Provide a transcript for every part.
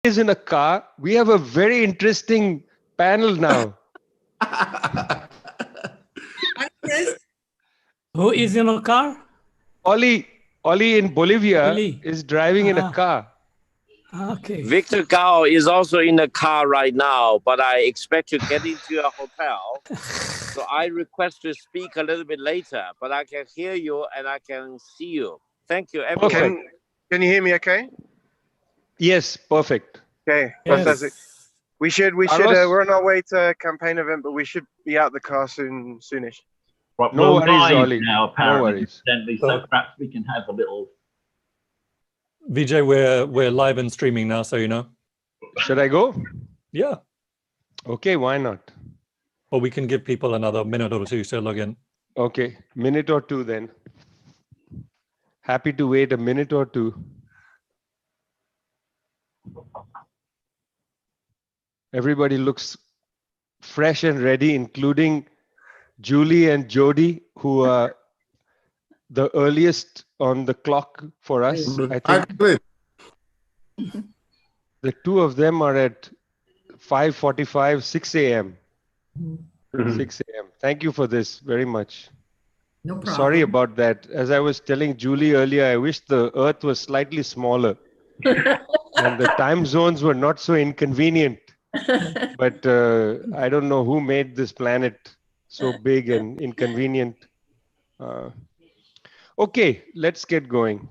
Is in a car. We have a very interesting panel now. Who is in a car? Ollie in Bolivia Ollie. is driving in a car. Okay. Victor Gao is also in the car right now, but I expect to get into a hotel. So I request to speak a little bit later, but I can hear you and I can see you. Thank you, everyone. Perfect. Can you hear me okay? Yes, perfect. Okay, Yes. fantastic. We should, Carlos? we're on our way to a campaign event, but we should be out the car soonish. Right, No we're worries, live Ollie. now, No apparently, worries. incidentally, so perhaps we can have a little. Vijay, we're live and streaming now, so you know. Should I go? Yeah. Okay, why not? Or we can give people another minute or two to log in. Okay, minute or two then. Happy to wait a minute or two. Everybody looks fresh and ready, including Julie and Jodie, who are the earliest on the clock for us. I think the two of them are at 5:45, 6 a.m. 6 a.m. Thank you for this very much. No problem. Sorry about that. As I was telling Julie earlier, I wish the Earth was slightly smaller and the time zones were not so inconvenient. But I don't know who made this planet so big and inconvenient. Okay, let's get going.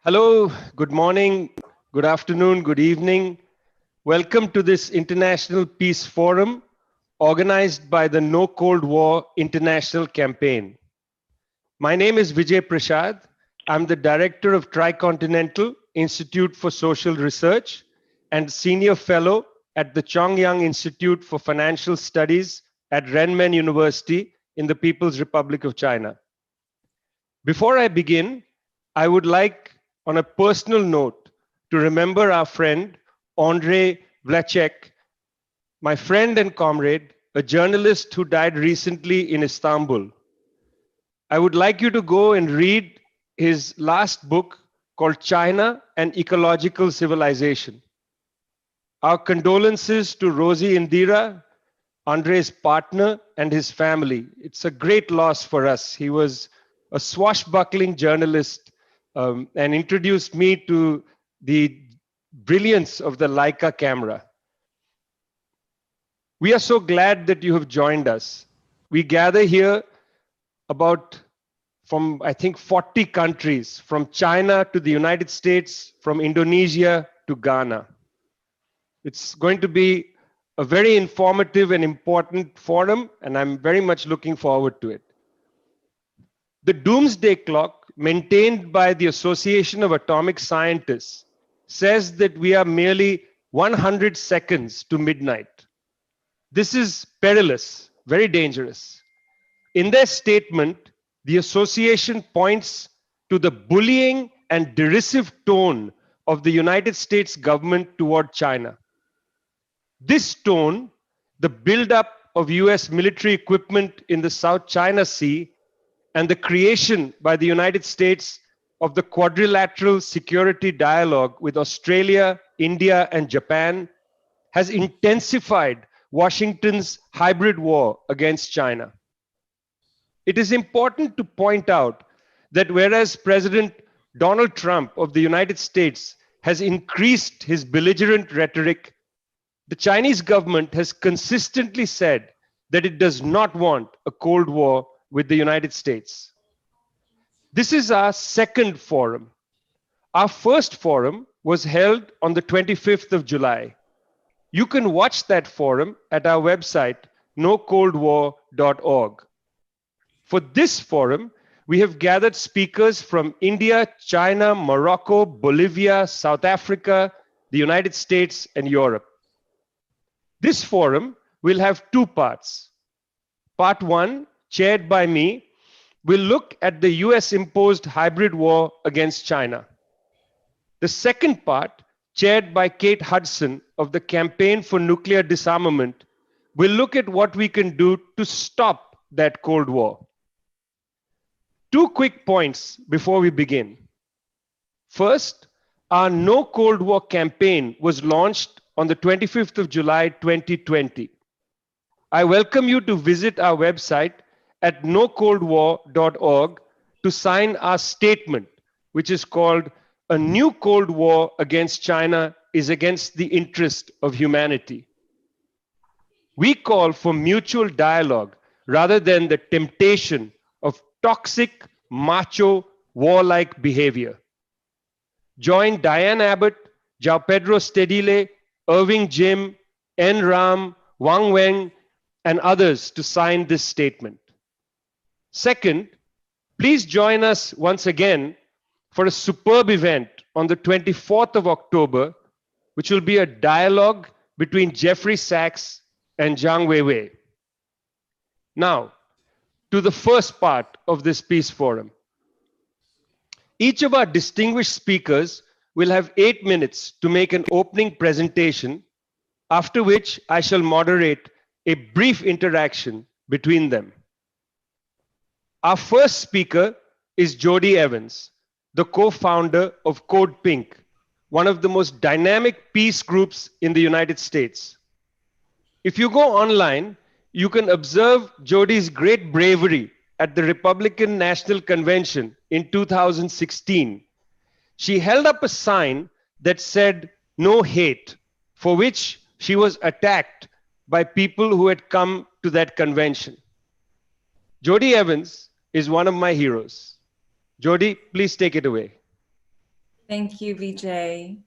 Hello, good morning, good afternoon, good evening. Welcome to this International Peace Forum organized by the No Cold War International Campaign. My name is Vijay Prashad. I'm the director of Tricontinental Institute for Social Research and senior fellow at the Chongyang Institute for Financial Studies at Renmin University in the People's Republic of China. Before I begin, I would like, on a personal note, to remember our friend, Andrei Vlachek, my friend and comrade, a journalist who died recently in Istanbul. I would like you to go and read his last book called China and Ecological Civilization. Our condolences to Rosie Indira, Andrei's partner, and his family. It's a great loss for us. He was a swashbuckling journalist and introduced me to the brilliance of the Leica camera. We are so glad that you have joined us. We gather here from I think 40 countries, from China to the United States, from Indonesia to Ghana. It's going to be a very informative and important forum, and I'm very much looking forward to it. The doomsday clock maintained by the Association of Atomic Scientists says that we are merely 100 seconds to midnight. This is perilous, very dangerous. In their statement, the association points to the bullying and derisive tone of the United States government toward China. This tone, the buildup of US military equipment in the South China Sea, and the creation by the United States of the quadrilateral security dialogue with Australia, India, and Japan has intensified Washington's hybrid war against China. It is important to point out that whereas President Donald Trump of the United States has increased his belligerent rhetoric, the Chinese government has consistently said that it does not want a Cold War with the United States. This is our second forum. Our first forum was held on the 25th of July. You can watch that forum at our website, nocoldwar.org. For this forum, we have gathered speakers from India, China, Morocco, Bolivia, South Africa, the United States, and Europe. This forum will have two parts. Part one, chaired by me, will look at the US-imposed hybrid war against China. The second part, chaired by Kate Hudson of the Campaign for Nuclear Disarmament, will look at what we can do to stop that Cold War. Two quick points before we begin. First, our No Cold War campaign was launched on the 25th of July 2020. I welcome you to visit our website at nocoldwar.org to sign our statement, which is called A New Cold War Against China is Against the Interest of Humanity. We call for mutual dialogue rather than the temptation of toxic, macho, warlike behavior. Join Diane Abbott, Jao Pedro Stedile, Irving Jim, N. Ram, Wang Weng, and others to sign this statement. Second, please join us once again for a superb event on the 24th of October, which will be a dialogue between Jeffrey Sachs and Zhang Weiwei. Now, to the first part of this peace forum. Each of our distinguished speakers will have 8 minutes to make an opening presentation, after which I shall moderate a brief interaction between them. Our first speaker is Jodie Evans, the co-founder of CODEPINK, one of the most dynamic peace groups in the United States. If you go online, you can observe Jodie's great bravery at the Republican National Convention in 2016. She held up a sign that said, "No hate," for which she was attacked by people who had come to that convention. Jodie Evans is one of my heroes. Jodie, please take it away. Thank you, Vijay.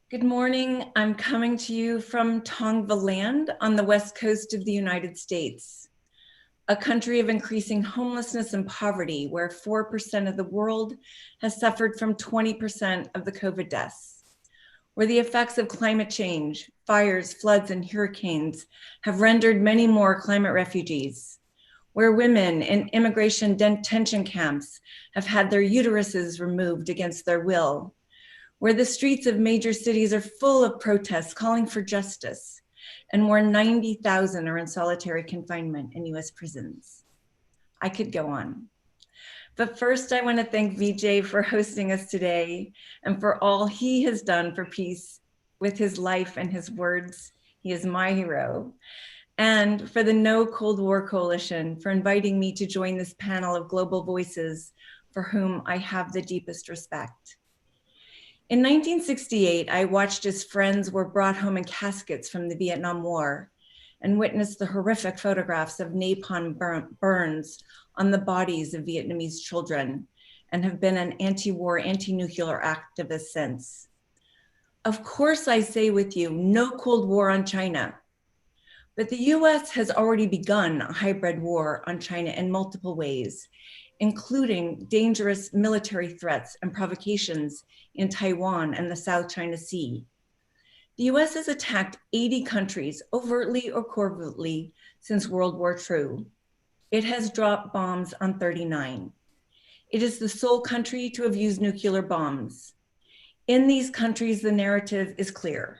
Good morning. I'm coming to you from Tongva land on the west coast of the United States, a country of increasing homelessness and poverty, where 4% of the world has suffered from 20% of the COVID deaths, where the effects of climate change, fires, floods, and hurricanes have rendered many more climate refugees, where women in immigration detention camps have had their uteruses removed against their will, where the streets of major cities are full of protests calling for justice, and where 90,000 are in solitary confinement in US prisons. I could go on. But first, I want to thank Vijay for hosting us today and for all he has done for peace with his life and his words. He is my hero. And for the No Cold War Coalition for inviting me to join this panel of global voices for whom I have the deepest respect. In 1968, I watched as friends were brought home in caskets from the Vietnam War and witnessed the horrific photographs of napalm burns on the bodies of Vietnamese children, and have been an anti-war, anti-nuclear activist since. Of course, I say with you, no Cold War on China. But the US has already begun a hybrid war on China in multiple ways, including dangerous military threats and provocations in Taiwan and the South China Sea. The US has attacked 80 countries overtly or covertly since World War II. It has dropped bombs on 39. It is the sole country to have used nuclear bombs. In these countries, the narrative is clear.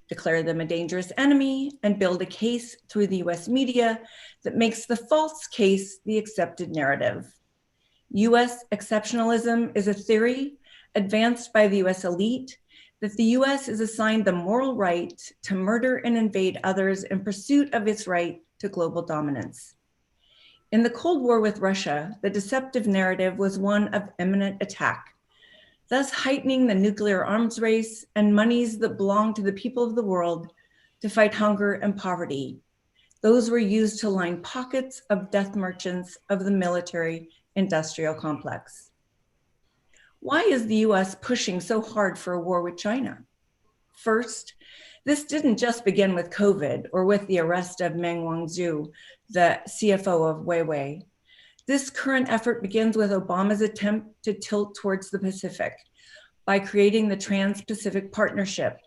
Declare them a dangerous enemy and build a case through the US media that makes the false case the accepted narrative. US exceptionalism is a theory advanced by the US elite that the US is assigned the moral right to murder and invade others in pursuit of its right to global dominance. In the Cold War with Russia, the deceptive narrative was one of imminent attack, thus heightening the nuclear arms race and monies that belong to the people of the world to fight hunger and poverty. Those were used to line pockets of death merchants of the military industrial complex. Why is the US pushing so hard for a war with China? First, this didn't just begin with COVID or with the arrest of Meng Wanzhou, the CFO of Huawei. This current effort begins with Obama's attempt to tilt towards the Pacific by creating the Trans-Pacific Partnership,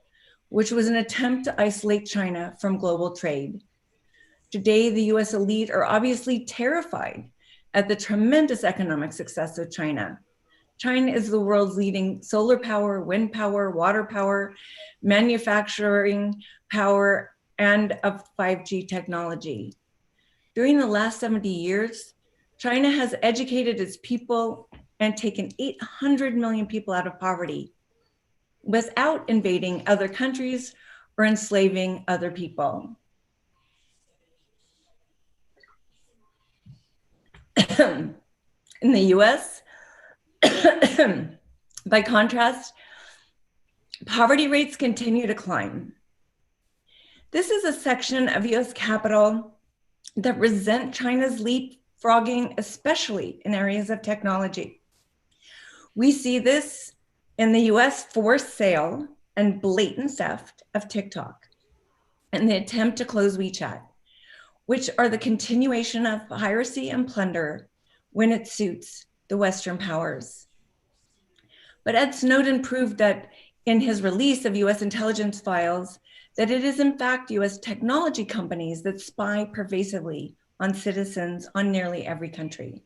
which was an attempt to isolate China from global trade. Today, the US elite are obviously terrified at the tremendous economic success of China. China is the world's leading solar power, wind power, water power, manufacturing power, and of 5G technology. During the last 70 years, China has educated its people and taken 800 million people out of poverty. without invading other countries or enslaving other people. In the US, by contrast, poverty rates continue to climb. This is a section of US capital that resent China's leapfrogging, especially in areas of technology. We see this in the US forced sale and blatant theft of TikTok and the attempt to close WeChat, which are the continuation of piracy and plunder when it suits the Western powers. But Ed Snowden proved that in his release of US intelligence files, that it is in fact US technology companies that spy pervasively on citizens on nearly every country.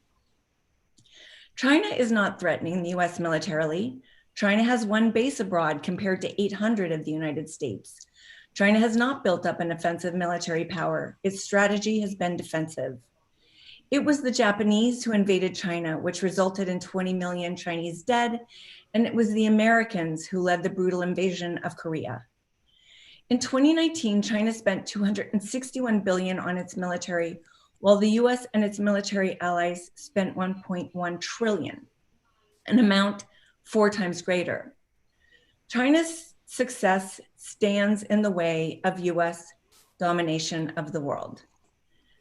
China is not threatening the US militarily. China has one base abroad compared to 800 of the United States. China has not built up an offensive military power. Its strategy has been defensive. It was the Japanese who invaded China, which resulted in 20 million Chinese dead, and it was the Americans who led the brutal invasion of Korea. In 2019, China spent $261 billion on its military, while the US and its military allies spent $1.1 trillion, an amount 4 times greater. China's success stands in the way of US domination of the world.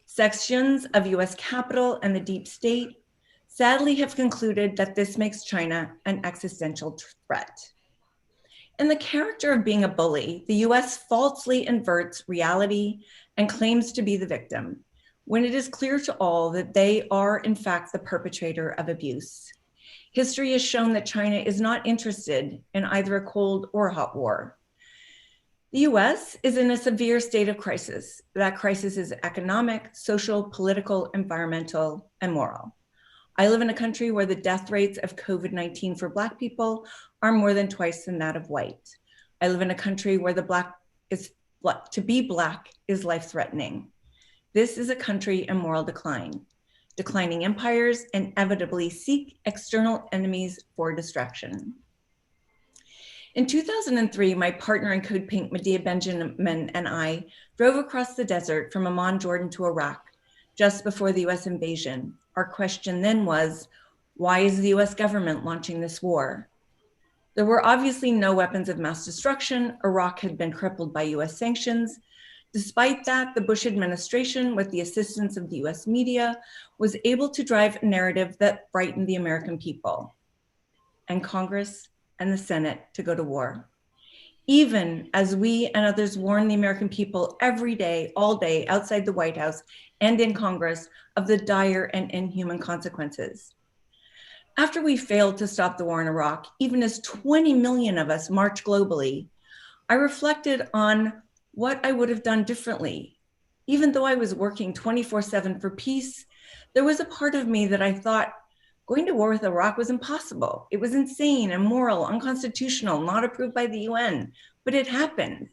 Sections of US capital and the deep state sadly have concluded that this makes China an existential threat. In the character of being a bully, the US falsely inverts reality and claims to be the victim, when it is clear to all that they are in fact the perpetrator of abuse. History has shown that China is not interested in either a cold or a hot war. The US is in a severe state of crisis. That crisis is economic, social, political, environmental, and moral. I live in a country where the death rates of COVID-19 for Black people are more than twice than that of white. I live in a country where to be Black is life-threatening. This is a country in moral decline. Declining empires inevitably seek external enemies for distraction. In 2003, my partner in CODEPINK, Medea Benjamin, and I drove across the desert from Amman, Jordan to Iraq just before the US invasion. Our question then was, why is the US government launching this war? There were obviously no weapons of mass destruction. Iraq had been crippled by US sanctions. Despite that, the Bush administration, with the assistance of the US media, was able to drive a narrative that frightened the American people and Congress and the Senate to go to war. Even as we and others warn the American people every day, all day, outside the White House and in Congress of the dire and inhuman consequences. After we failed to stop the war in Iraq, even as 20 million of us marched globally, I reflected on what I would have done differently. Even though I was working 24/7 for peace, there was a part of me that I thought going to war with Iraq was impossible. It was insane, immoral, unconstitutional, not approved by the UN, but it happened.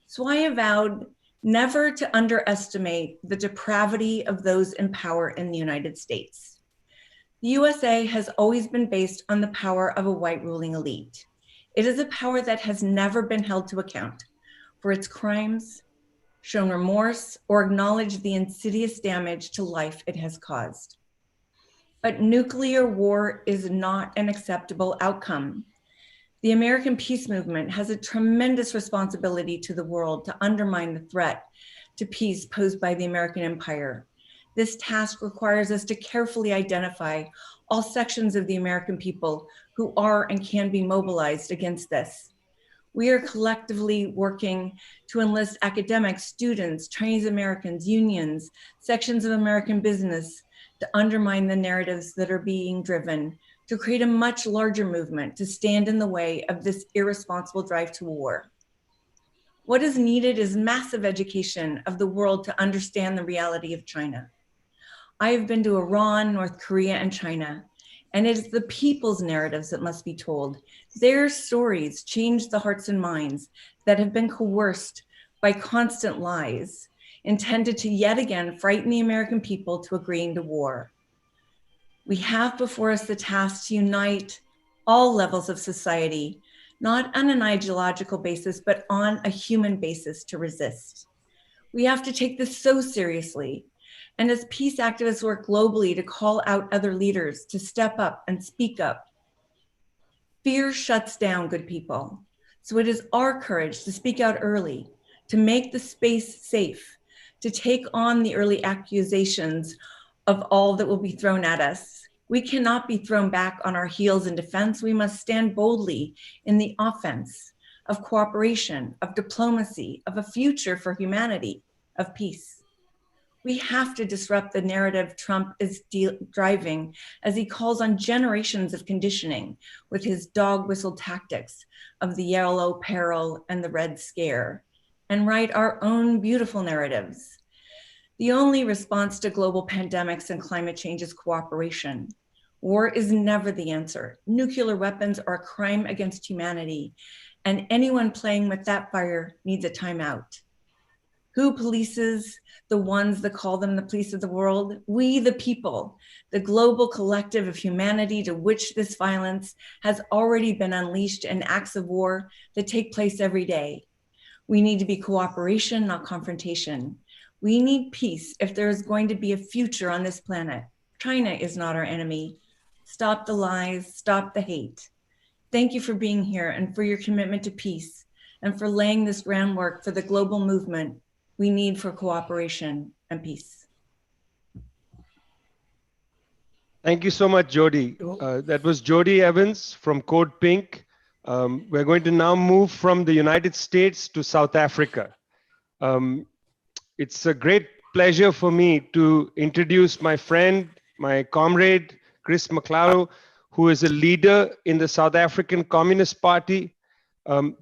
So I vowed never to underestimate the depravity of those in power in the United States. The USA has always been based on the power of a white ruling elite. It is a power that has never been held to account for its crimes, shown remorse, or acknowledged the insidious damage to life it has caused. But nuclear war is not an acceptable outcome. The American peace movement has a tremendous responsibility to the world to undermine the threat to peace posed by the American empire. This task requires us to carefully identify all sections of the American people who are and can be mobilized against this. We are collectively working to enlist academics, students, Chinese Americans, unions, sections of American business to undermine the narratives that are being driven, to create a much larger movement to stand in the way of this irresponsible drive to war. What is needed is massive education of the world to understand the reality of China. I have been to Iran, North Korea, and China, and it is the people's narratives that must be told. Their stories change the hearts and minds that have been coerced by constant lies, intended to yet again frighten the American people to agreeing to war. We have before us the task to unite all levels of society not on an ideological basis, but on a human basis to resist. We have to take this so seriously. And as peace activists work globally to call out other leaders to step up and speak up, fear shuts down good people. So it is our courage to speak out early, to make the space safe, to take on the early accusations of all that will be thrown at us. We cannot be thrown back on our heels in defense. We must stand boldly in the offense of cooperation, of diplomacy, of a future for humanity, of peace. We have to disrupt the narrative Trump is driving as he calls on generations of conditioning with his dog whistle tactics of the yellow peril and the red scare, and write our own beautiful narratives. The only response to global pandemics and climate change is cooperation. War is never the answer. Nuclear weapons are a crime against humanity, and anyone playing with that fire needs a timeout. Who polices the ones that call them the police of the world? We, the people, the global collective of humanity to which this violence has already been unleashed in acts of war that take place every day. We need to be cooperation, not confrontation. We need peace if there is going to be a future on this planet. China is not our enemy. Stop the lies, stop the hate. Thank you for being here and for your commitment to peace and for laying this groundwork for the global movement we need for cooperation and peace. Thank you so much, Jodie. That was Jodie Evans from CODEPINK. We're going to now move from the United States to South Africa. It's a great pleasure for me to introduce my friend, my comrade, Chris Matlhako, who is a leader in the South African Communist Party.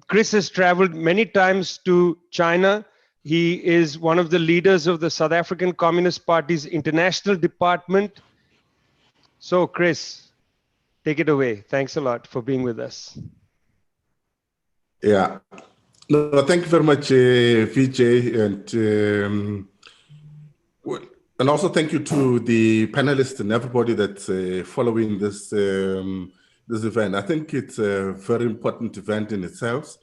Chris has traveled many times to China. He is one of the leaders of the South African Communist Party's international department. So, Chris, take it away. Thanks a lot for being with us. Yeah. No, thank you very much, Vijay, and also thank you to the panelists and everybody that's following this this event. I think it's a very important event in itself.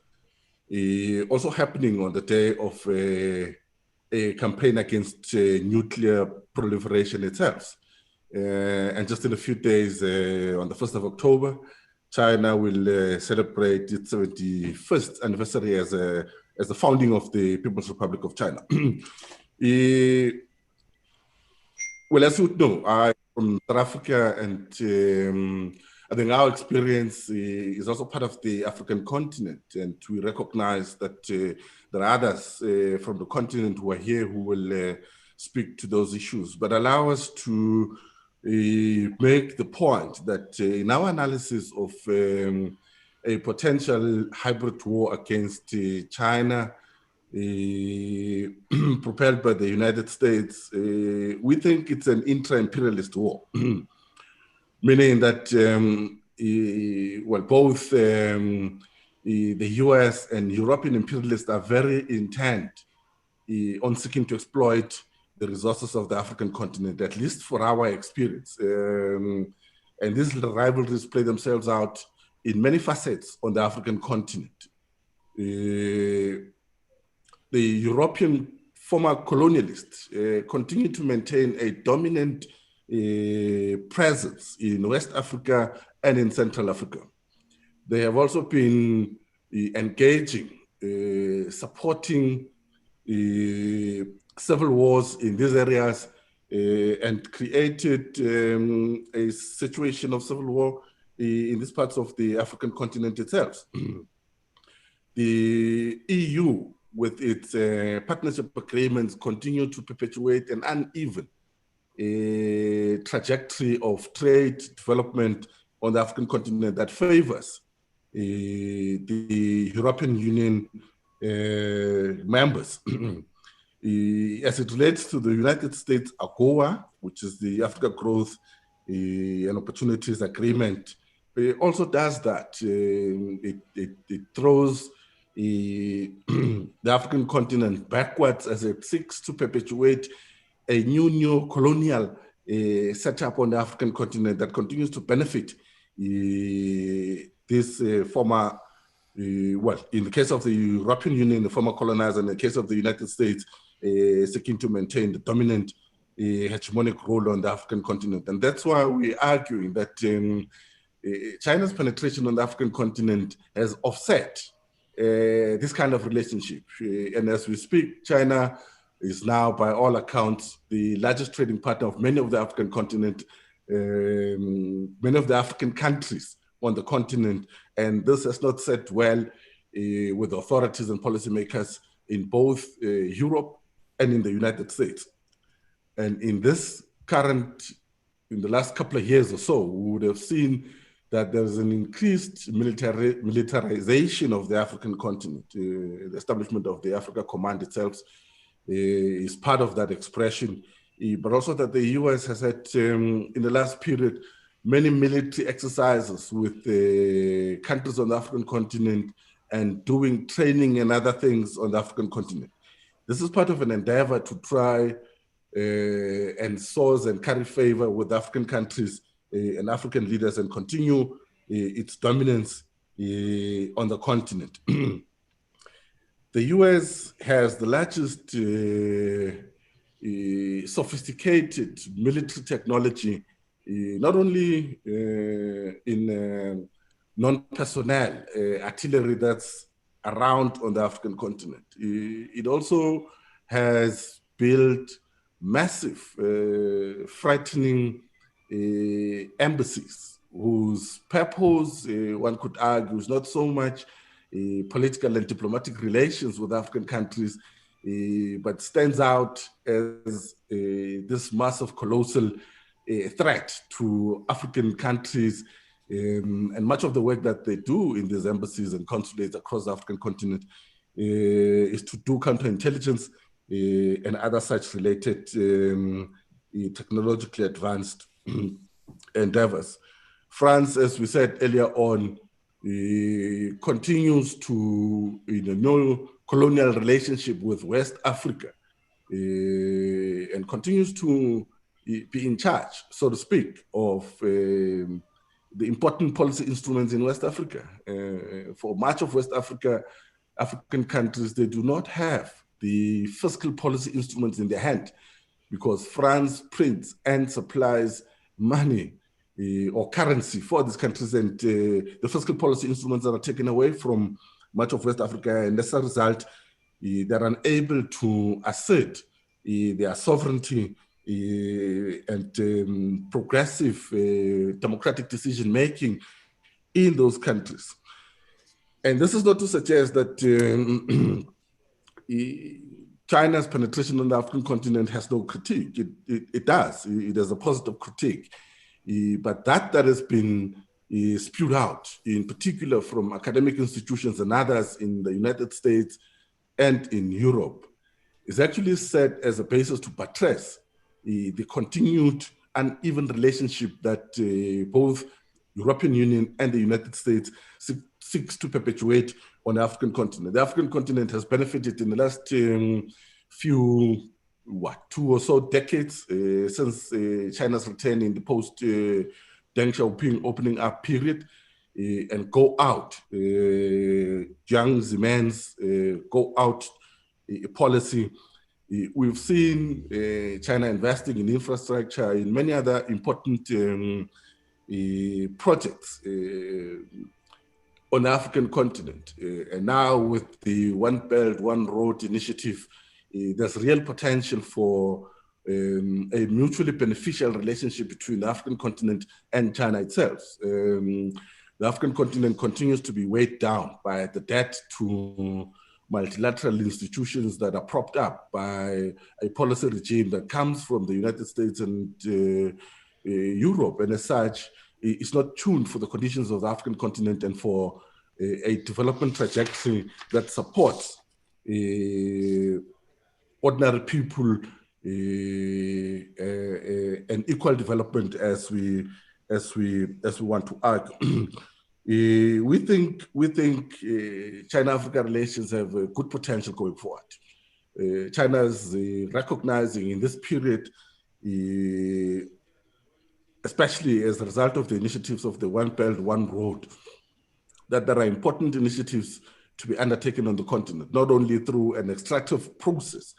Also happening on the day of a campaign against nuclear proliferation itself. And just in a few days, on the 1st of October, China will celebrate its 71st anniversary as the founding of the People's Republic of China. Well, as you know, I'm from South Africa, and I think our experience is also part of the African continent, and we recognize that there are others from the continent who are here who will speak to those issues. But allow us to make the point that in our analysis of a potential hybrid war against China, propelled by the United States, we think it's an intra-imperialist war. Meaning that, well, both the US and European imperialists are very intent on seeking to exploit the resources of the African continent, at least for our experience. And these rivalries play themselves out in many facets on the African continent. The European former colonialists continue to maintain a dominant presence in West Africa and in Central Africa. They have also been engaging, supporting civil wars in these areas and created a situation of civil war in these parts of the African continent itself. The EU, with its partnership agreements, continue to perpetuate an uneven trajectory of trade development on the African continent that favors the European Union members. As it relates to the United States AGOA, which is the Africa Growth and Opportunities Agreement, it also does that. It throws the African continent backwards as it seeks to perpetuate a new colonial setup on the African continent that continues to benefit these former well, in the case of the European Union, the former colonizer, in the case of the United States, seeking to maintain the dominant hegemonic role on the African continent. And that's why we're arguing that China's penetration on the African continent has offset this kind of relationship. And as we speak, China is now, by all accounts, the largest trading partner of many of the African continent, many of the African countries on the continent. And this has not set well with authorities and policymakers in both Europe and in the United States. And in this current, in the last couple of years or so, we would have seen that there's an increased militarization of the African continent. The establishment of the Africa Command itself is part of that expression, but also that the US has had, in the last period, many military exercises with countries on the African continent and doing training and other things on the African continent. This is part of an endeavor to try and source and carry favor with African countries and African leaders and continue its dominance on the continent. The US has the largest sophisticated military technology, not only in non-personnel artillery that's around on the African continent. It also has built massive, frightening embassies whose purpose, one could argue, is not so much political and diplomatic relations with African countries, but stands out as this massive, colossal threat to African countries. And much of the work that they do in these embassies and consulates across the African continent is to do counterintelligence and other such related technologically advanced endeavors. France, as we said earlier on, continues to no colonial relationship with West Africa and continues to be in charge, so to speak, of the important policy instruments in West Africa. For much of West Africa, African countries, they do not have the fiscal policy instruments in their hand because France prints and supplies money or currency for these countries, and the fiscal policy instruments that are taken away from much of West Africa, and as a result, they're unable to assert their sovereignty and progressive democratic decision-making in those countries. And this is not to suggest that China's penetration on the African continent has no critique. It does. It has a positive critique. But that has been spewed out, in particular from academic institutions and others in the United States and in Europe, is actually set as a basis to buttress the continued uneven relationship that both European Union and the United States seeks to perpetuate on the African continent. The African continent has benefited in the last few, 2 or so decades since China's return in the post-Deng Xiaoping opening up period and go out, Jiang Zemin's go out policy. We've seen China investing in infrastructure, in many other important projects on the African continent. And now with the One Belt, One Road initiative, there's real potential for a mutually beneficial relationship between the African continent and China itself. The African continent continues to be weighed down by the debt to multilateral institutions that are propped up by a policy regime that comes from the United States and Europe, and as such, it's not tuned for the conditions of the African continent and for a development trajectory that supports ordinary people and equal development as we want to argue. We think China-Africa relations have a good potential going forward. China is recognizing in this period, especially as a result of the initiatives of the One Belt, One Road, that there are important initiatives to be undertaken on the continent, not only through an extractive process,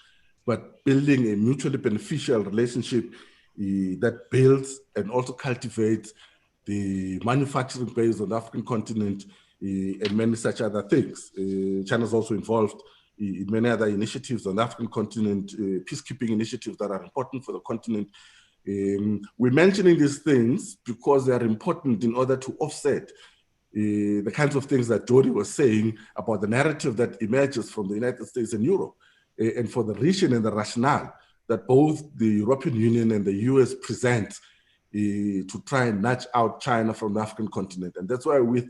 but building a mutually beneficial relationship that builds and also cultivates the manufacturing base on the African continent and many such other things. China is also involved in many other initiatives on the African continent, peacekeeping initiatives that are important for the continent. We're mentioning these things because they are important in order to offset the kinds of things that Jodie was saying about the narrative that emerges from the United States and Europe, and for the reason and the rationale that both the European Union and the US present to try and nudge out China from the African continent. And that's why we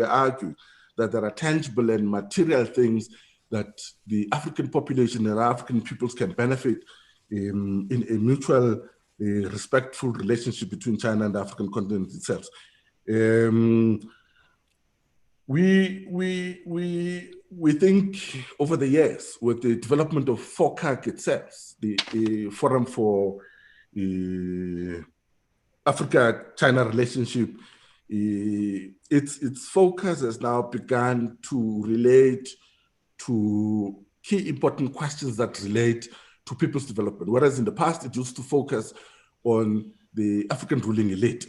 argue that there are tangible and material things that the African population and African peoples can benefit in a mutual, respectful relationship between China and the African continent itself. We think over the years, with the development of FOCAC itself, the Forum for Africa-China relationship, its focus has now begun to relate to key important questions that relate to people's development, whereas in the past it used to focus on the African ruling elite.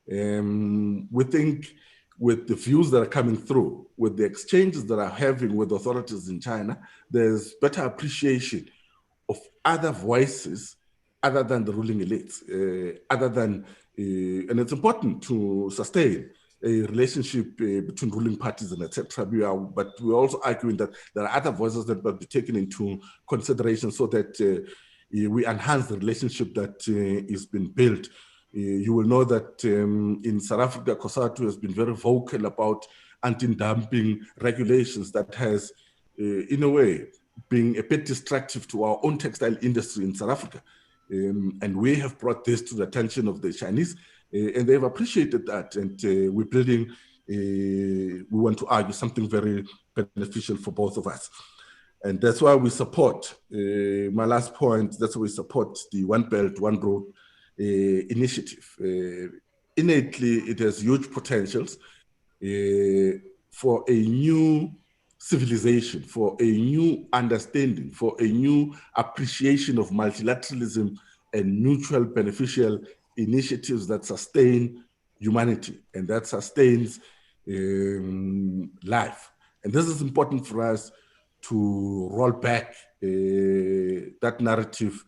We think with the views that are coming through, with the exchanges that are having with authorities in China, there's better appreciation of other voices other than the ruling elites, and it's important to sustain a relationship between ruling parties and etc. But we're also arguing that there are other voices that must be taken into consideration so that we enhance the relationship that is being built. You will know that in South Africa, Kawsachun has been very vocal about anti-dumping regulations that has, in a way, been a bit destructive to our own textile industry in South Africa. And we have brought this to the attention of the Chinese, and they've appreciated that. And we're building, we want to argue something very beneficial for both of us. And that's why we support, my last point, that's why we support the One Belt, One Road initiative. Innately, it has huge potentials for a new civilization, for a new understanding, for a new appreciation of multilateralism and mutual beneficial initiatives that sustain humanity and that sustains life. And this is important for us to roll back that narrative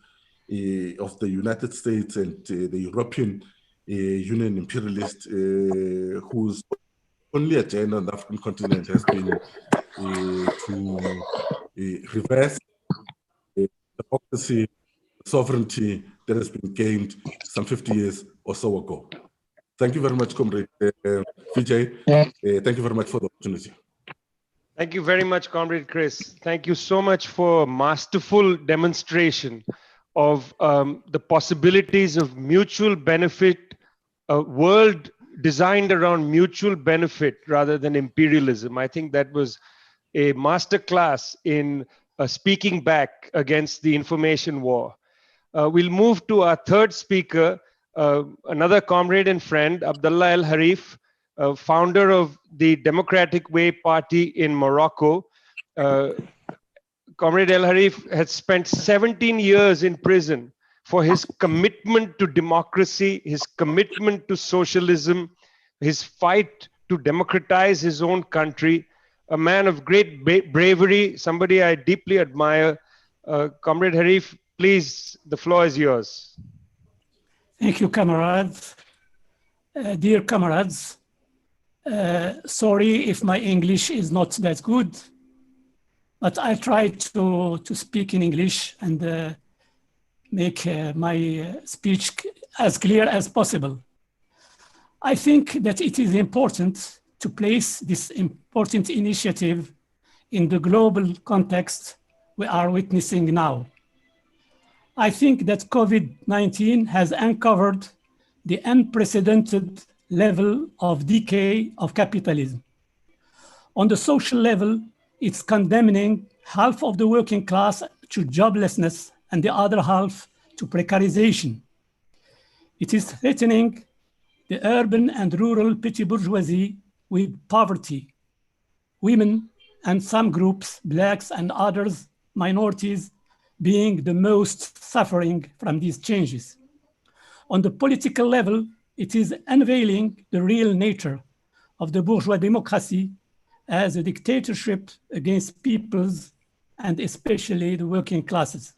of the United States and the European Union imperialist, whose only agenda on the African continent has been to reverse democracy, sovereignty that has been gained some 50 years or so ago. Thank you very much, Comrade Vijay. Thank you very much for the opportunity. Thank you very much, Comrade Chris. Thank you so much for masterful demonstration of the possibilities of mutual benefit, a world designed around mutual benefit rather than imperialism. I think that was a masterclass in speaking back against the information war. We'll move to our third speaker, another comrade and friend, Abdallah El-Harif, founder of the Democratic Way Party in Morocco. Comrade El-Harif had spent 17 years in prison for his commitment to democracy, his commitment to socialism, his fight to democratize his own country. A man of great bravery, somebody I deeply admire. Comrade Harif, please, the floor is yours. Thank you, comrades. Dear comrades, sorry if my English is not that good, but I try to speak in English and make my speech as clear as possible. I think that it is important to place this important initiative in the global context we are witnessing now. I think that COVID-19 has uncovered the unprecedented level of decay of capitalism. On the social level, it's condemning half of the working class to joblessness and the other half to precarization. It is threatening the urban and rural petty bourgeoisie with poverty, women and some groups, blacks and others, minorities, being the most suffering from these changes. On the political level, it is unveiling the real nature of the bourgeois democracy as a dictatorship against peoples and especially the working classes.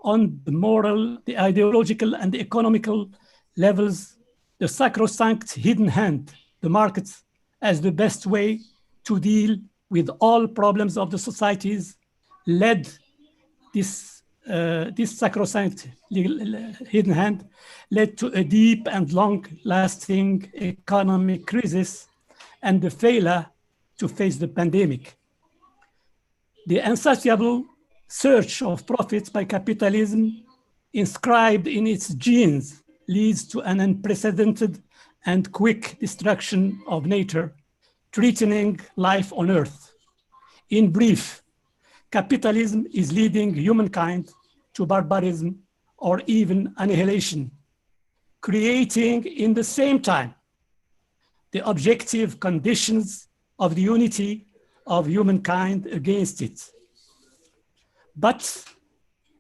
On the moral, the ideological, and the economical levels, the sacrosanct hidden hand, the markets, as the best way to deal with all problems of the societies, led this sacrosanct hidden hand led to a deep and long-lasting economic crisis and the failure to face the pandemic. The insatiable search of profits by capitalism inscribed in its genes leads to an unprecedented and quick destruction of nature, threatening life on Earth. In brief, capitalism is leading humankind to barbarism or even annihilation, creating in the same time the objective conditions of the unity of humankind against it. But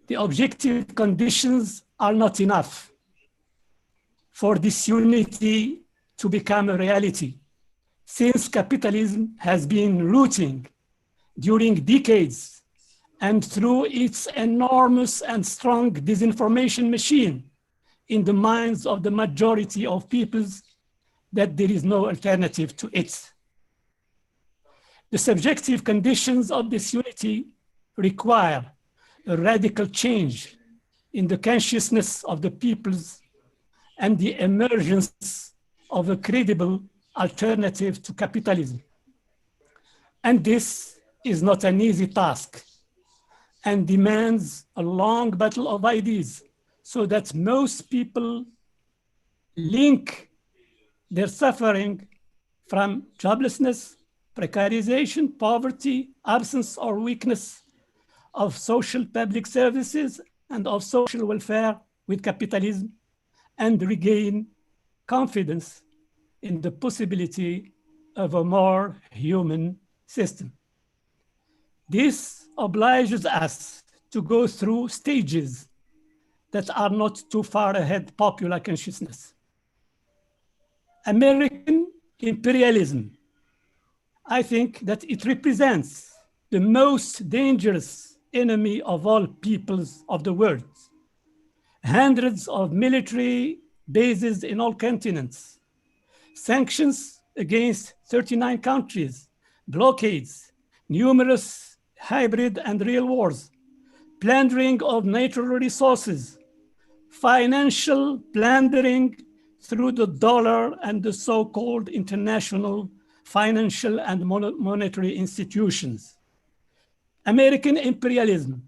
the objective conditions are not enough for this unity to become a reality, since capitalism has been rooting during decades and through its enormous and strong disinformation machine in the minds of the majority of peoples that there is no alternative to it. The subjective conditions of this unity require a radical change in the consciousness of the peoples and the emergence of a credible alternative to capitalism. And this is not an easy task and demands a long battle of ideas so that most people link their suffering from joblessness, precarization, poverty, absence or weakness of social public services and of social welfare with capitalism, and regain confidence in the possibility of a more human system. This obliges us to go through stages that are not too far ahead popular consciousness. American imperialism, I think that it represents the most dangerous enemy of all peoples of the world. Hundreds of military bases in all continents, sanctions against 39 countries, blockades, numerous hybrid and real wars, plundering of natural resources, financial plundering through the dollar and the so-called international financial and monetary institutions. American imperialism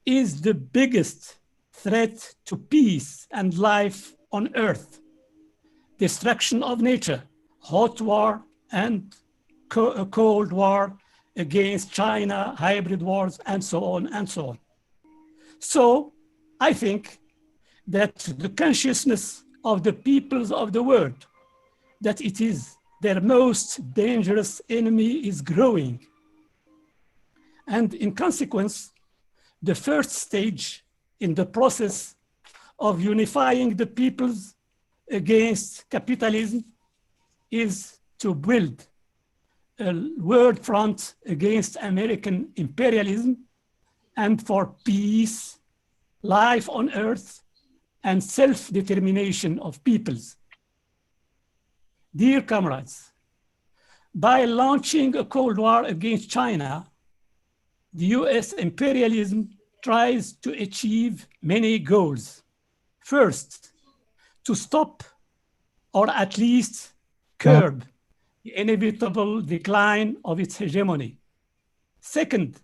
is the biggest threat to peace and life on Earth. Destruction of nature, hot war and cold war against China, hybrid wars, and so on and so on. So I think that the consciousness of the peoples of the world, that it is their most dangerous enemy, is growing. And in consequence, the first stage in the process of unifying the peoples against capitalism is to build a world front against American imperialism and for peace, life on Earth, and self-determination of peoples. Dear comrades, by launching a Cold War against China, the US imperialism tries to achieve many goals. First, to stop or at least curb the inevitable decline of its hegemony. Second,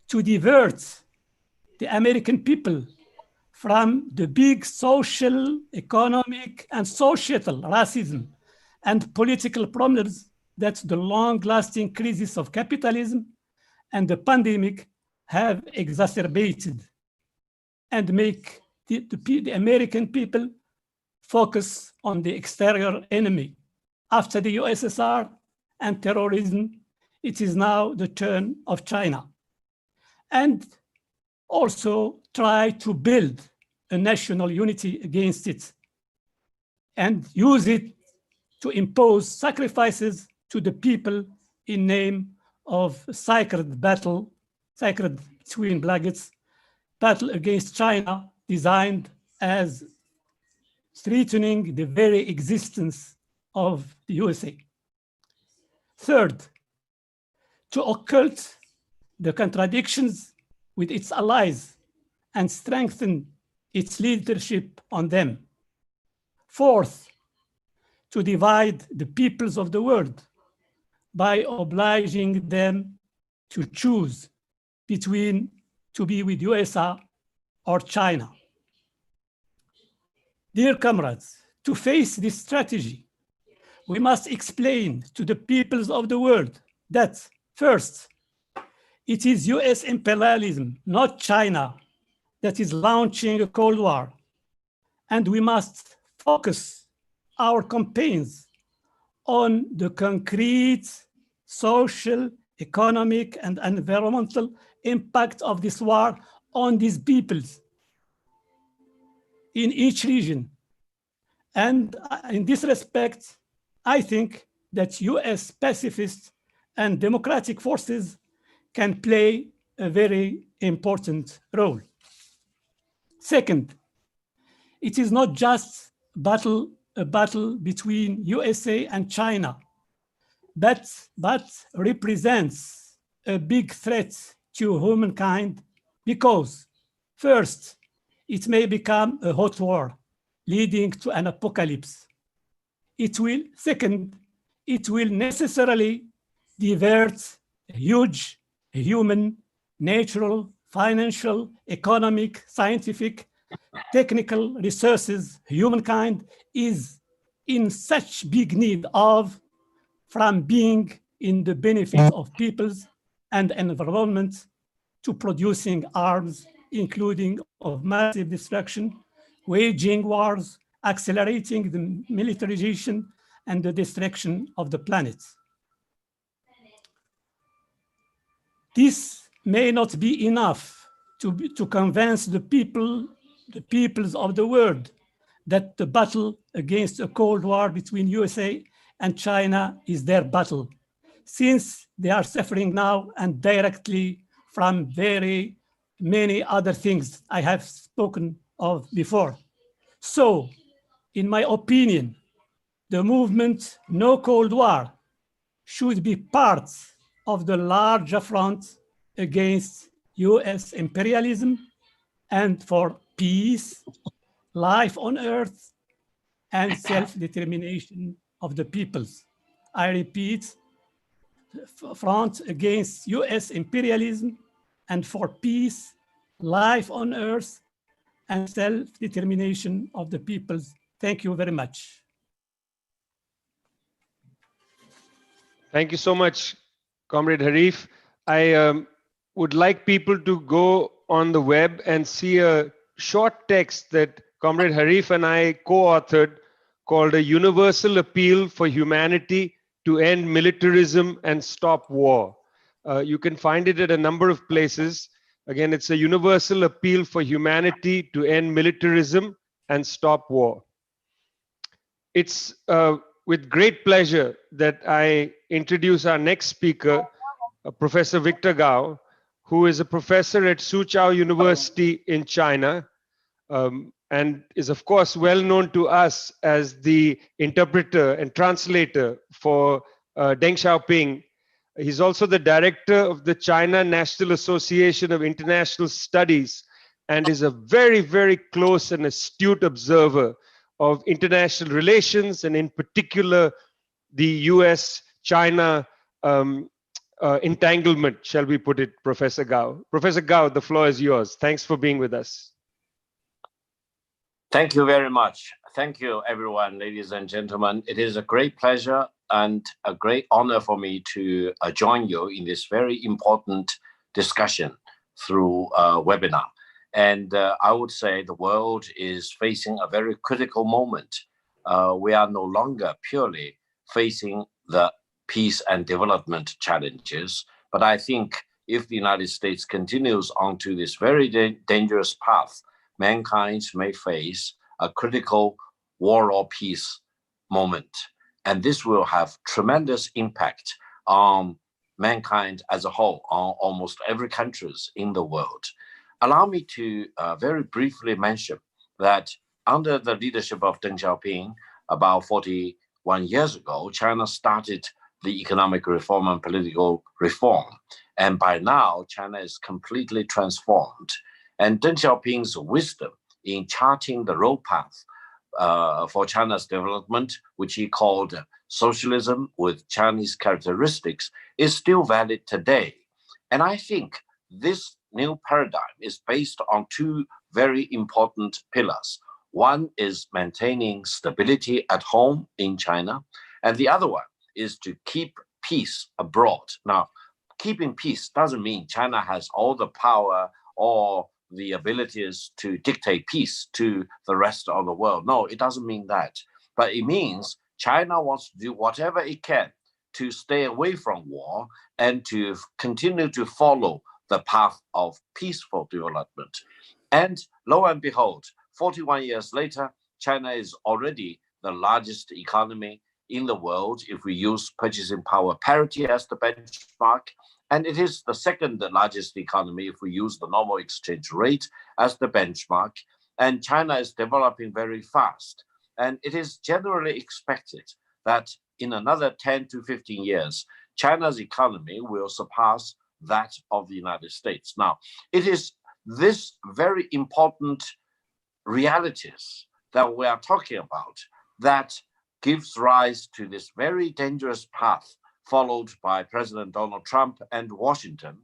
to divert the American people from the big social, economic, and societal racism and political problems that the long-lasting crisis of capitalism and the pandemic have exacerbated, and make the American people focus on the exterior enemy, After the USSR and terrorism, it is now the turn of China. And also try to build a national unity against it and use it to impose sacrifices to the people in name of sacred battle, sacred between brackets, battle against China, designed as threatening the very existence of the USA. Third, to occult the contradictions with its allies and strengthen its leadership on them. Fourth, to divide the peoples of the world by obliging them to choose between to be with USA or China. Dear comrades, to face this strategy, we must explain to the peoples of the world that, first, it is US imperialism, not China, that is launching a Cold War. And we must focus our campaigns on the concrete social, economic, and environmental impact of this war on these peoples in each region. And in this respect, I think that US pacifist and democratic forces can play a very important role. Second, it is not just a battle between USA and China, but represents a big threat to humankind because, first, it may become a hot war leading to an apocalypse. Second, it will necessarily divert huge human, natural, financial, economic, scientific, technical resources humankind is in such big need of, from being in the benefit of peoples and environment to producing arms, including of massive destruction, waging wars, accelerating the militarization and the destruction of the planet. This may not be enough to convince the peoples of the world that the battle against a Cold War between USA and China is their battle, since they are suffering now and directly from very many other things I have spoken of before. So, in my opinion, the movement No Cold War should be part of the larger front against US imperialism and for peace, life on earth, and self-determination of the peoples. I repeat, front against US imperialism and for peace, life on earth, and self-determination of the peoples. Thank you very much. Thank you so much, Comrade Harif. I would like people to go on the web and see a short text that Comrade Harif and I co-authored called A Universal Appeal for Humanity to End Militarism and Stop War. You can find it at a number of places. Again, it's a universal appeal for humanity to end militarism and stop war. It's with great pleasure that I introduce our next speaker, Professor Victor Gao, who is a professor at Soochow University in China, and is of course well known to us as the interpreter and translator for Deng Xiaoping. He's also the director of the China National Association of International Studies and is a very, very close and astute observer of international relations, and in particular, the US-China entanglement, shall we put it, Professor Gao. Professor Gao, the floor is yours. Thanks for being with us. Thank you very much. Thank you, everyone, ladies and gentlemen. It is a great pleasure and a great honor for me to join you in this very important discussion through a webinar. And I would say the world is facing a very critical moment. We are no longer purely facing the peace and development challenges. But I think if the United States continues onto this very dangerous path, mankind may face a critical war or peace moment. And this will have tremendous impact on mankind as a whole, on almost every country in the world. Allow me to very briefly mention that under the leadership of Deng Xiaoping, about 41 years ago, China started the economic reform and political reform. And by now, China is completely transformed. And Deng Xiaoping's wisdom in charting the road path for China's development, which he called socialism with Chinese characteristics, is still valid today. And I think this new paradigm is based on two very important pillars. One is maintaining stability at home in China, and the other one is to keep peace abroad. Now, keeping peace doesn't mean China has all the power or the abilities to dictate peace to the rest of the world. No, it doesn't mean that. But it means China wants to do whatever it can to stay away from war and to continue to follow the path of peaceful development. And lo and behold, 41 years later, China is already the largest economy in the world if we use purchasing power parity as the benchmark. And it is the second largest economy if we use the normal exchange rate as the benchmark. And China is developing very fast. And it is generally expected that in another 10 to 15 years, China's economy will surpass that of the United States. Now, it is this very important realities that we are talking about that gives rise to this very dangerous path followed by President Donald Trump and Washington.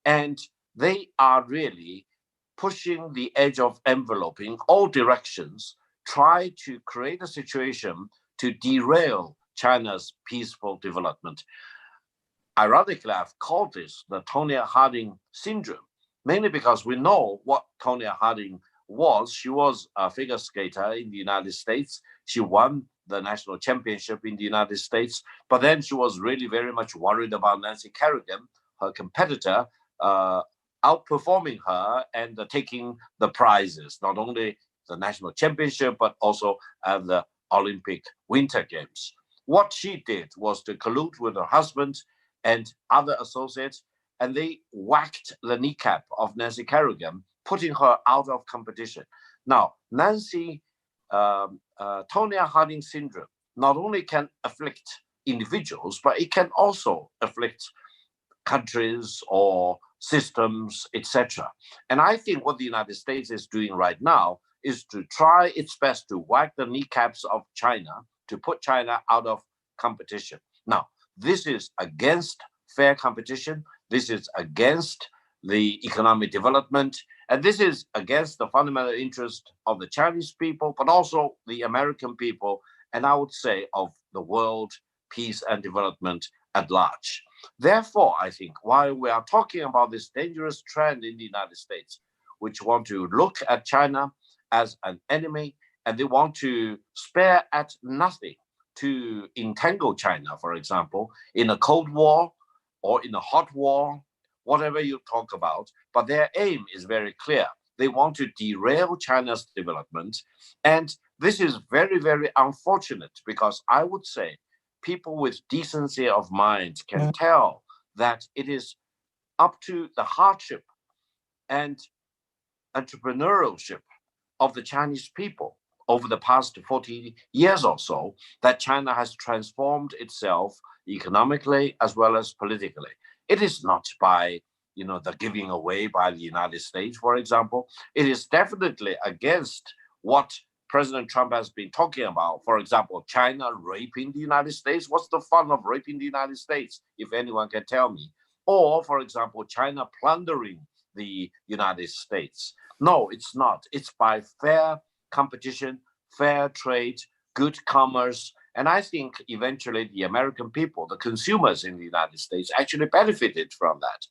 And they are really pushing the edge of envelope in all directions, try to create a situation to derail China's peaceful development. Ironically, I've called this the Tonya Harding syndrome, mainly because we know what Tonya Harding was. She was a figure skater in the United States. She won the national championship in the United States, but then she was really very much worried about Nancy Kerrigan, her competitor, outperforming her and taking the prizes, not only the national championship, but also at the Olympic Winter Games. What she did was to collude with her husband and other associates, and they whacked the kneecap of Nancy Kerrigan, putting her out of competition. Now, Tonya Harding syndrome not only can afflict individuals, but it can also afflict countries or systems, etc. And I think what the United States is doing right now is to try its best to whack the kneecaps of China, to put China out of competition. Now, this is against fair competition. This is against the economic development. And this is against the fundamental interest of the Chinese people, but also the American people, and I would say of the world peace and development at large. Therefore, I think while we are talking about this dangerous trend in the United States, which want to look at China as an enemy, and they want to spare at nothing to entangle China, for example, in a Cold War or in a hot war, whatever you talk about, but their aim is very clear. They want to derail China's development. And this is very, very unfortunate because I would say people with decency of mind can tell that it is up to the hardship and entrepreneurship of the Chinese people over the past 40 years or so that China has transformed itself economically as well as politically. It is not by the giving away by the United States, for example. It is definitely against what President Trump has been talking about. For example, China raping the United States. What's the fun of raping the United States, if anyone can tell me? Or, for example, China plundering the United States. No, it's not. It's by fair competition, fair trade, good commerce. And I think eventually the American people, the consumers in the United States, actually benefited from that.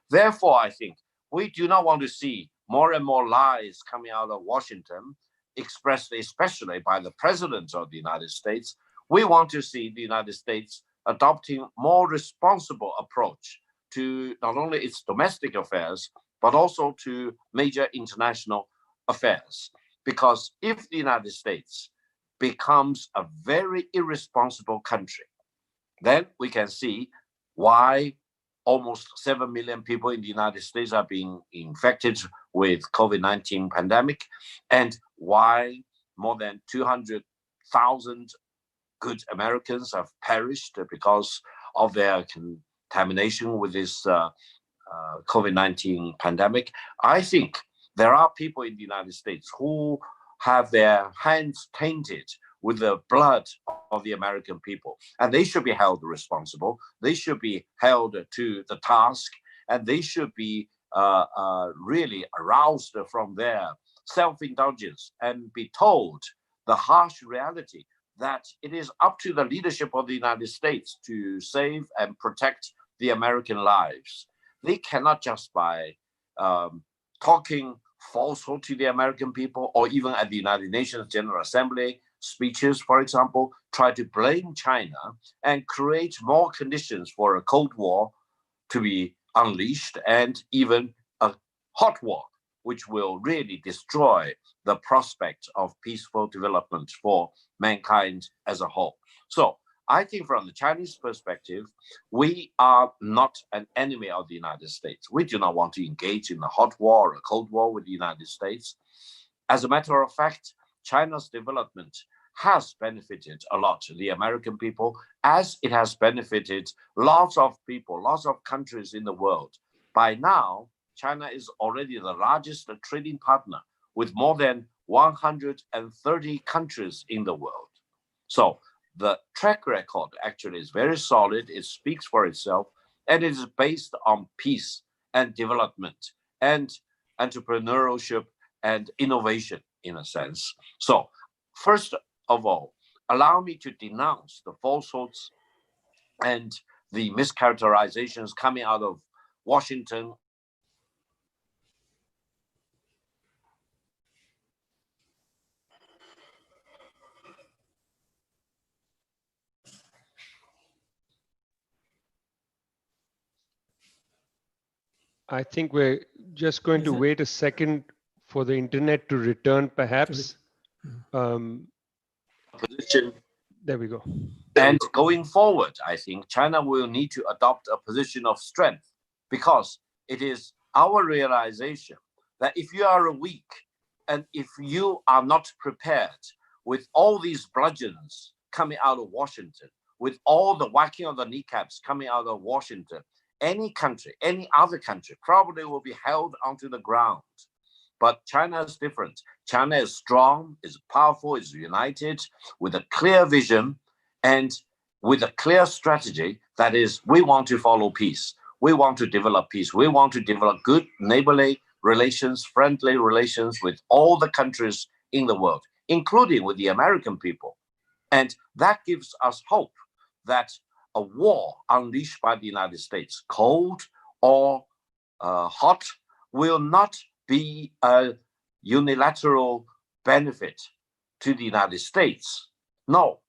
Therefore, I think we do not want to see more and more lies coming out of Washington, expressed especially by the president of the United States. we want to see the United States adopting more responsible approach to not only its domestic affairs, but also to major international affairs. Because if the United States becomes a very irresponsible country, then we can see why almost 7 million people in the United States are being infected with COVID-19 pandemic, and why more than 200,000 good Americans have perished because of their contamination with this COVID-19 pandemic. I think there are people in the United States who have their hands tainted with the blood of the American people, and they should be held responsible. They should be held to the task, and they should be really aroused from their self-indulgence and be told the harsh reality that it is up to the leadership of the United States to save and protect the American lives. They cannot just by talking falsehood to the American people, or even at the United Nations General Assembly speeches, for example, try to blame China and create more conditions for a Cold War to be unleashed, and even a hot war, which will really destroy the prospect of peaceful development for mankind as a whole. So I think from the Chinese perspective, we are not an enemy of the United States. We do not want to engage in a hot war or a cold war with the United States. As a matter of fact, China's development has benefited a lot the American people, as it has benefited lots of people, lots of countries in the world. By now, China is already the largest trading partner with more than 130 countries in the world. So the track record actually is very solid. It speaks for itself, and it is based on peace and development and entrepreneurship and innovation in a sense. So first of all, allow me to denounce the falsehoods and the mischaracterizations coming out of Washington. I think we're just going to wait a second for the internet to return, perhaps. Position. There we go. And going forward, I think China will need to adopt a position of strength, because it is our realization that if you are weak and if you are not prepared with all these bludgeons coming out of Washington, with all the whacking of the kneecaps coming out of Washington, any country, any other country probably will be held onto the ground. But China is different. China is strong, is powerful, is united with a clear vision and with a clear strategy. That is, we want to follow peace. We want to develop peace. We want to develop good neighborly relations, friendly relations with all the countries in the world, including with the American people. And that gives us hope that a war unleashed by the United States, cold or hot, will not be a unilateral benefit to the United States. No,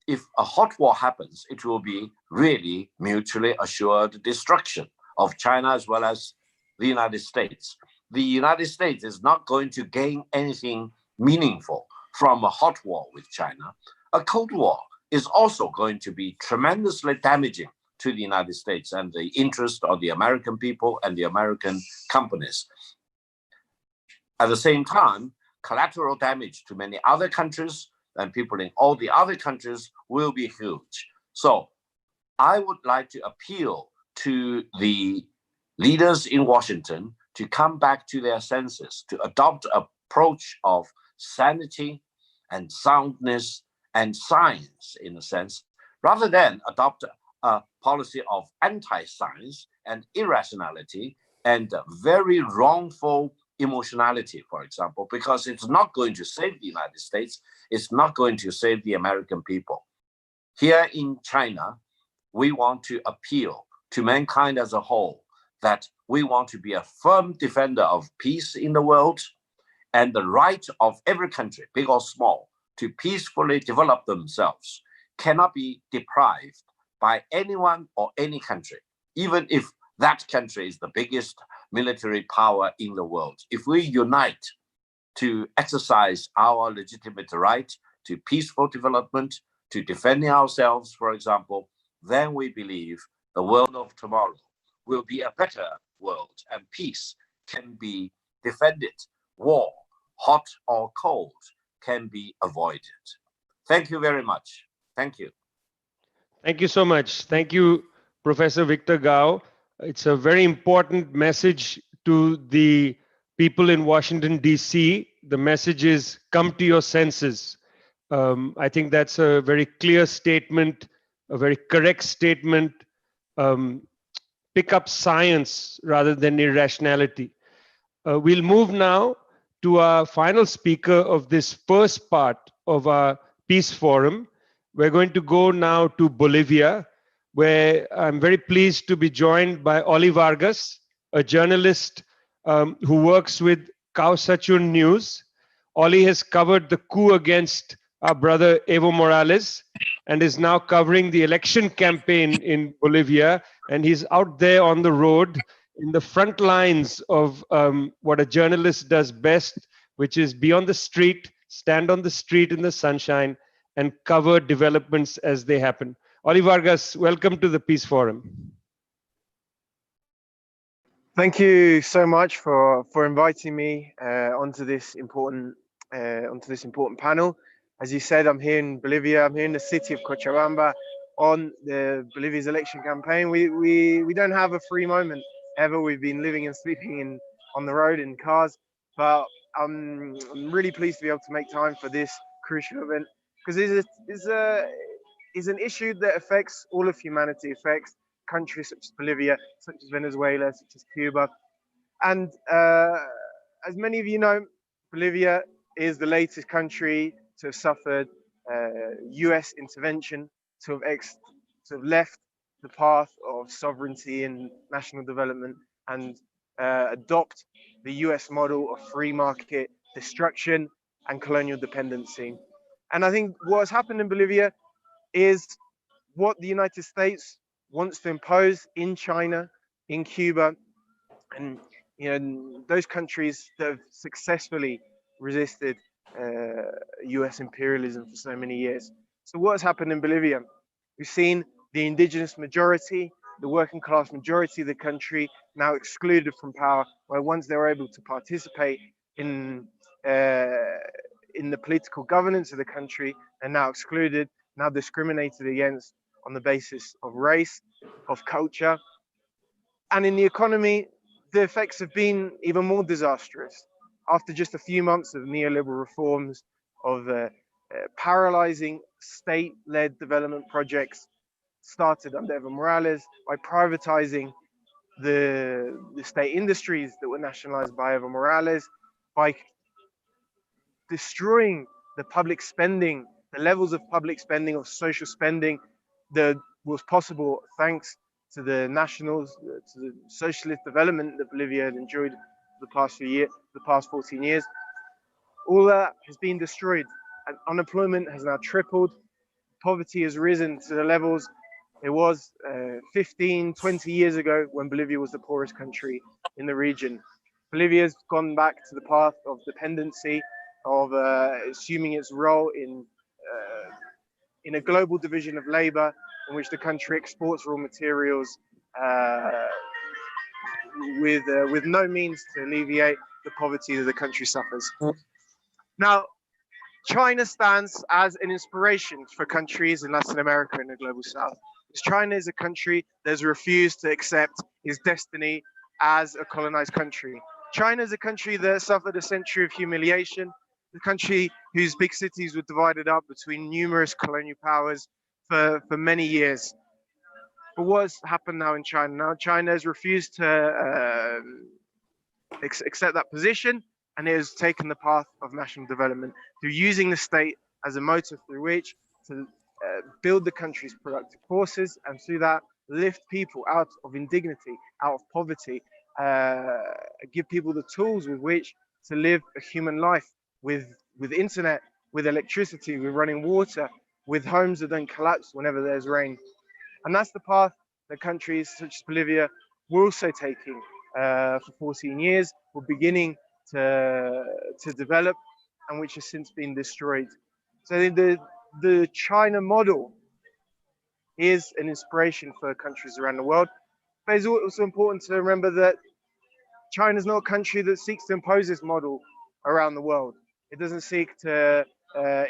if a hot war happens, it will be really mutually assured destruction of China as well as the United States. The United States is not going to gain anything meaningful from a hot war with China. A cold war is also going to be tremendously damaging to the United States and the interest of the American people and the American companies. At the same time, collateral damage to many other countries and people in all the other countries will be huge. So I would like to appeal to the leaders in Washington to come back to their senses, to adopt an approach of sanity and soundness and science, in a sense, rather than adopt a policy of anti-science and irrationality and very wrongful emotionality, for example, because it's not going to save the United States. It's not going to save the American people. Here in China, we want to appeal to mankind as a whole that we want to be a firm defender of peace in the world and the right of every country, big or small, to peacefully develop themselves cannot be deprived by anyone or any country, even if that country is the biggest military power in the world. If we unite to exercise our legitimate right to peaceful development, to defending ourselves, for example, then we believe the world of tomorrow will be a better world and peace can be defended. War, hot or cold, can be avoided. Thank you very much. Thank you. Thank you so much. Thank you, Professor Victor Gao. It's a very important message to the people in Washington, D.C. The message is come to your senses. I think that's a very clear statement, a very correct statement. Pick up science rather than irrationality. We'll move now to our final speaker of this first part of our Peace Forum. We're going to go now to Bolivia, where I'm very pleased to be joined by Ollie Vargas, a journalist who works with Kawsachun News. Ollie has covered the coup against our brother Evo Morales and is now covering the election campaign in Bolivia. And he's out there on the road in the front lines of what a journalist does best, which is be on the street, stand on the street in the sunshine, and cover developments as they happen. Ollie Vargas, welcome to the Peace Forum. Thank you so much for inviting me onto this important panel. As you said, I'm here in Bolivia. I'm here in the city of Cochabamba on the Bolivia's election campaign. We don't have a free moment ever. We've been living and sleeping on the road in cars, but I'm really pleased to be able to make time for this crucial event because it's an issue that affects all of humanity, affects countries such as Bolivia, such as Venezuela, such as Cuba. And as many of you know, Bolivia is the latest country to have suffered US intervention, to have left the path of sovereignty and national development and adopt the US model of free market destruction and colonial dependency. And I think what has happened in Bolivia is what the United States wants to impose in China, in Cuba, and those countries that have successfully resisted US imperialism for so many years. So what has happened in Bolivia? We've seen the indigenous majority, the working class majority of the country now excluded from power, where once they were able to participate in the political governance of the country, they're now excluded, now discriminated against on the basis of race, of culture. And in the economy, the effects have been even more disastrous. After just a few months of neoliberal reforms, of paralyzing state-led development projects started under Evo Morales, by privatizing the state industries that were nationalized by Evo Morales, by destroying the public spending, the levels of public spending, of social spending that was possible thanks to the nationals, to the socialist development that Bolivia had enjoyed the past 14 years. All that has been destroyed, and unemployment has now tripled. Poverty has risen to the levels it was 15, 20 years ago when Bolivia was the poorest country in the region. Bolivia has gone back to the path of dependency, of assuming its role in a global division of labor, in which the country exports raw materials with no means to alleviate the poverty that the country suffers. Now, China stands as an inspiration for countries in Latin America and the global south. Because China is a country that has refused to accept its destiny as a colonized country. China is a country that suffered a century of humiliation, the country whose big cities were divided up between numerous colonial powers for many years. But what's happened now in China? Now China has refused to accept that position, and it has taken the path of national development through using the state as a motive through which to build the country's productive forces, and through that lift people out of indignity, out of poverty, give people the tools with which to live a human life with internet, with electricity, with running water, with homes that don't collapse whenever there's rain. And that's the path that countries such as Bolivia were also taking for 14 years, were beginning to develop, and which has since been destroyed. So the China model is an inspiration for countries around the world. But it's also important to remember that China is not a country that seeks to impose this model around the world. It doesn't seek to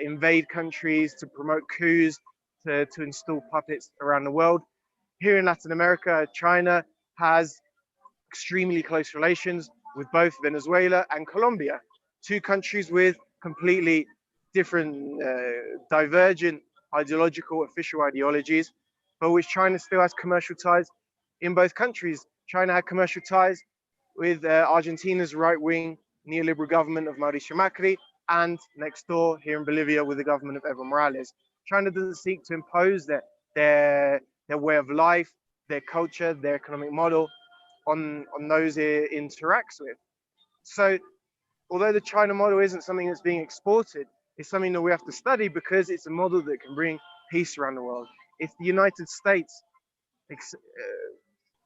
invade countries, to promote coups, to install puppets around the world. Here in Latin America, China has extremely close relations with both Venezuela and Colombia, two countries with completely different, divergent ideological, official ideologies, but which China still has commercial ties in both countries. China had commercial ties with Argentina's right-wing neoliberal government of Mauricio Macri, and next door here in Bolivia with the government of Evo Morales. China doesn't seek to impose their way of life, their culture, their economic model on those it interacts with. So although the China model isn't something that's being exported, it's something that we have to study because it's a model that can bring peace around the world. If the United States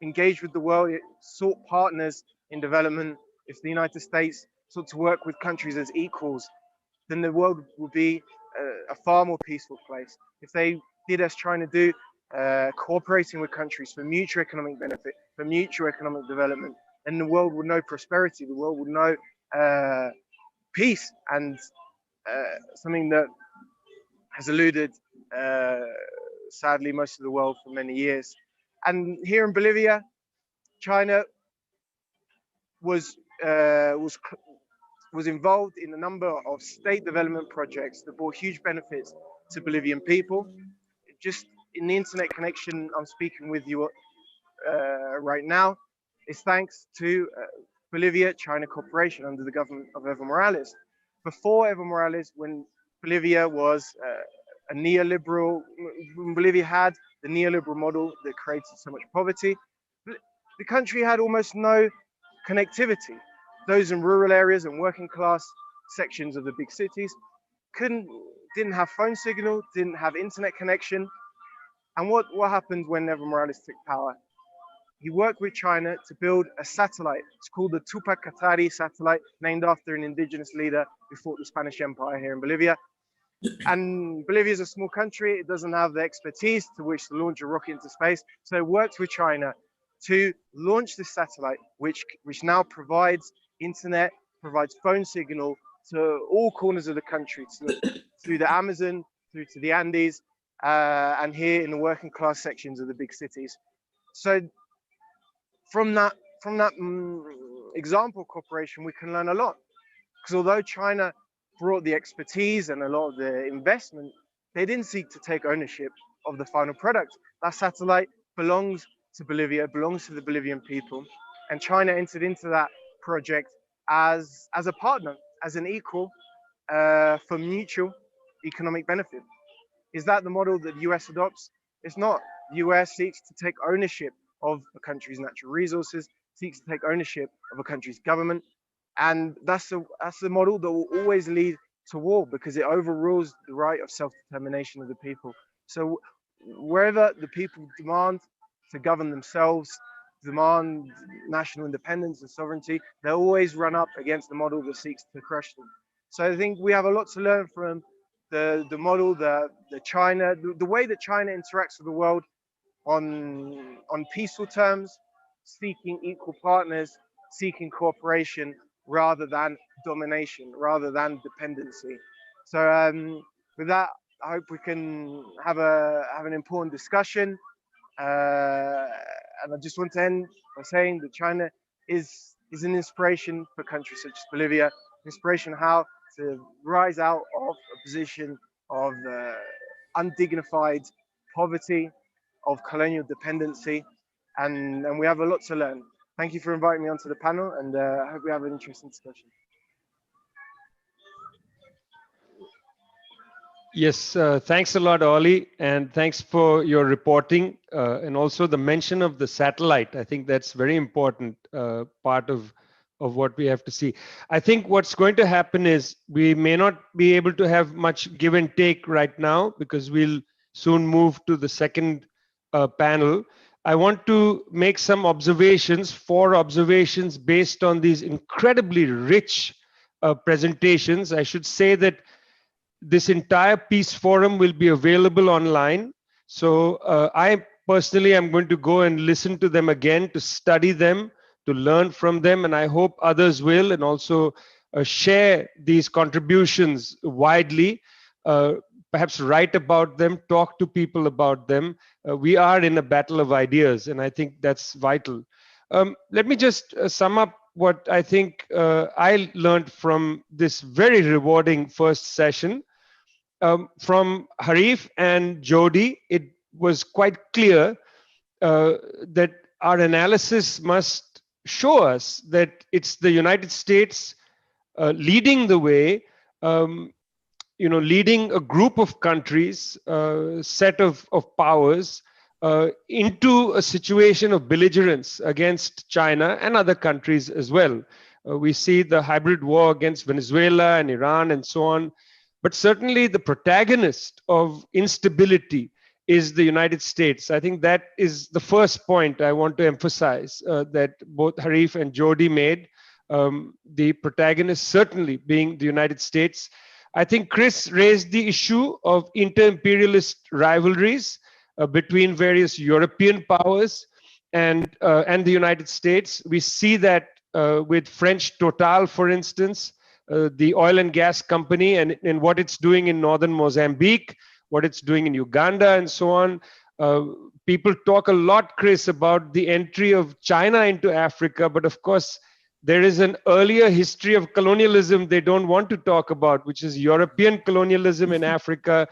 engaged with the world, it sought partners in development, if the United States sought to work with countries as equals, then the world would be a far more peaceful place. If they did as China do, cooperating with countries for mutual economic benefit, for mutual economic development, then the world would know prosperity, the world would know peace, and something that has eluded, sadly, most of the world for many years. And here in Bolivia, China was involved in a number of state development projects that brought huge benefits to Bolivian people. Just in the internet connection I'm speaking with you right now is thanks to Bolivia-China cooperation under the government of Evo Morales. Before Evo Morales, when Bolivia was a neoliberal, when Bolivia had the neoliberal model that created so much poverty, the country had almost no connectivity. Those in rural areas and working class sections of the big cities didn't have phone signal, didn't have internet connection. And what happened when Evo Morales took power? He worked with China to build a satellite. It's called the Tupac Katari satellite, named after an indigenous leader who fought the Spanish Empire here in Bolivia. And Bolivia is a small country. It doesn't have the expertise to which to launch a rocket into space. So it worked with China to launch this satellite, which now provides internet, provides phone signal to all corners of the country, through the Amazon, through to the Andes, and here in the working class sections of the big cities. So from that example cooperation, we can learn a lot. Because although China brought the expertise and a lot of the investment, they didn't seek to take ownership of the final product. That satellite belongs to Bolivia, belongs to the Bolivian people. And China entered into that project as a partner, as an equal, for mutual economic benefit. Is that the model that the US adopts? It's not. The US seeks to take ownership of a country's natural resources, seeks to take ownership of a country's government. And that's the model that will always lead to war, because it overrules the right of self-determination of the people. So wherever the people demand to govern themselves, demand national independence and sovereignty, they always run up against the model that seeks to crush them. So I think we have a lot to learn from the model, the China, the way that China interacts with the world on peaceful terms, seeking equal partners, seeking cooperation rather than domination, rather than dependency. So with that, I hope we can have an important discussion. And I just want to end by saying that China is an inspiration for countries such as Bolivia, inspiration how to rise out of a position of undignified poverty, of colonial dependency, and we have a lot to learn. Thank you for inviting me onto the panel, and I hope we have an interesting discussion. Yes, thanks a lot, Ollie, and thanks for your reporting and also the mention of the satellite. I think that's very important part of of what we have to see. I think what's going to happen is we may not be able to have much give and take right now because we'll soon move to the second panel. I want to make some observations, 4 observations based on these incredibly rich presentations. I should say that this entire Peace Forum will be available online. So I personally am going to go and listen to them again, to study them, to learn from them, and I hope others will, and also share these contributions widely, perhaps write about them, talk to people about them. We are in a battle of ideas, and I think that's vital. Let me just sum up what I think I learned from this very rewarding first session. From Harif and Jodie, it was quite clear that our analysis must show us that it's the United States leading the way, leading a group of countries, set of powers into a situation of belligerence against China and other countries as well. We see the hybrid war against Venezuela and Iran and so on. But certainly the protagonist of instability is the United States. I think that is the first point I want to emphasize that both Harif and Jodie made. The protagonist certainly being the United States. I think Chris raised the issue of inter-imperialist rivalries between various European powers and the United States. We see that with French Total, for instance, the oil and gas company, and what it's doing in northern Mozambique, what it's doing in Uganda, and so on. People talk a lot, Chris, about the entry of China into Africa, but of course, there is an earlier history of colonialism they don't want to talk about, which is European colonialism in Africa,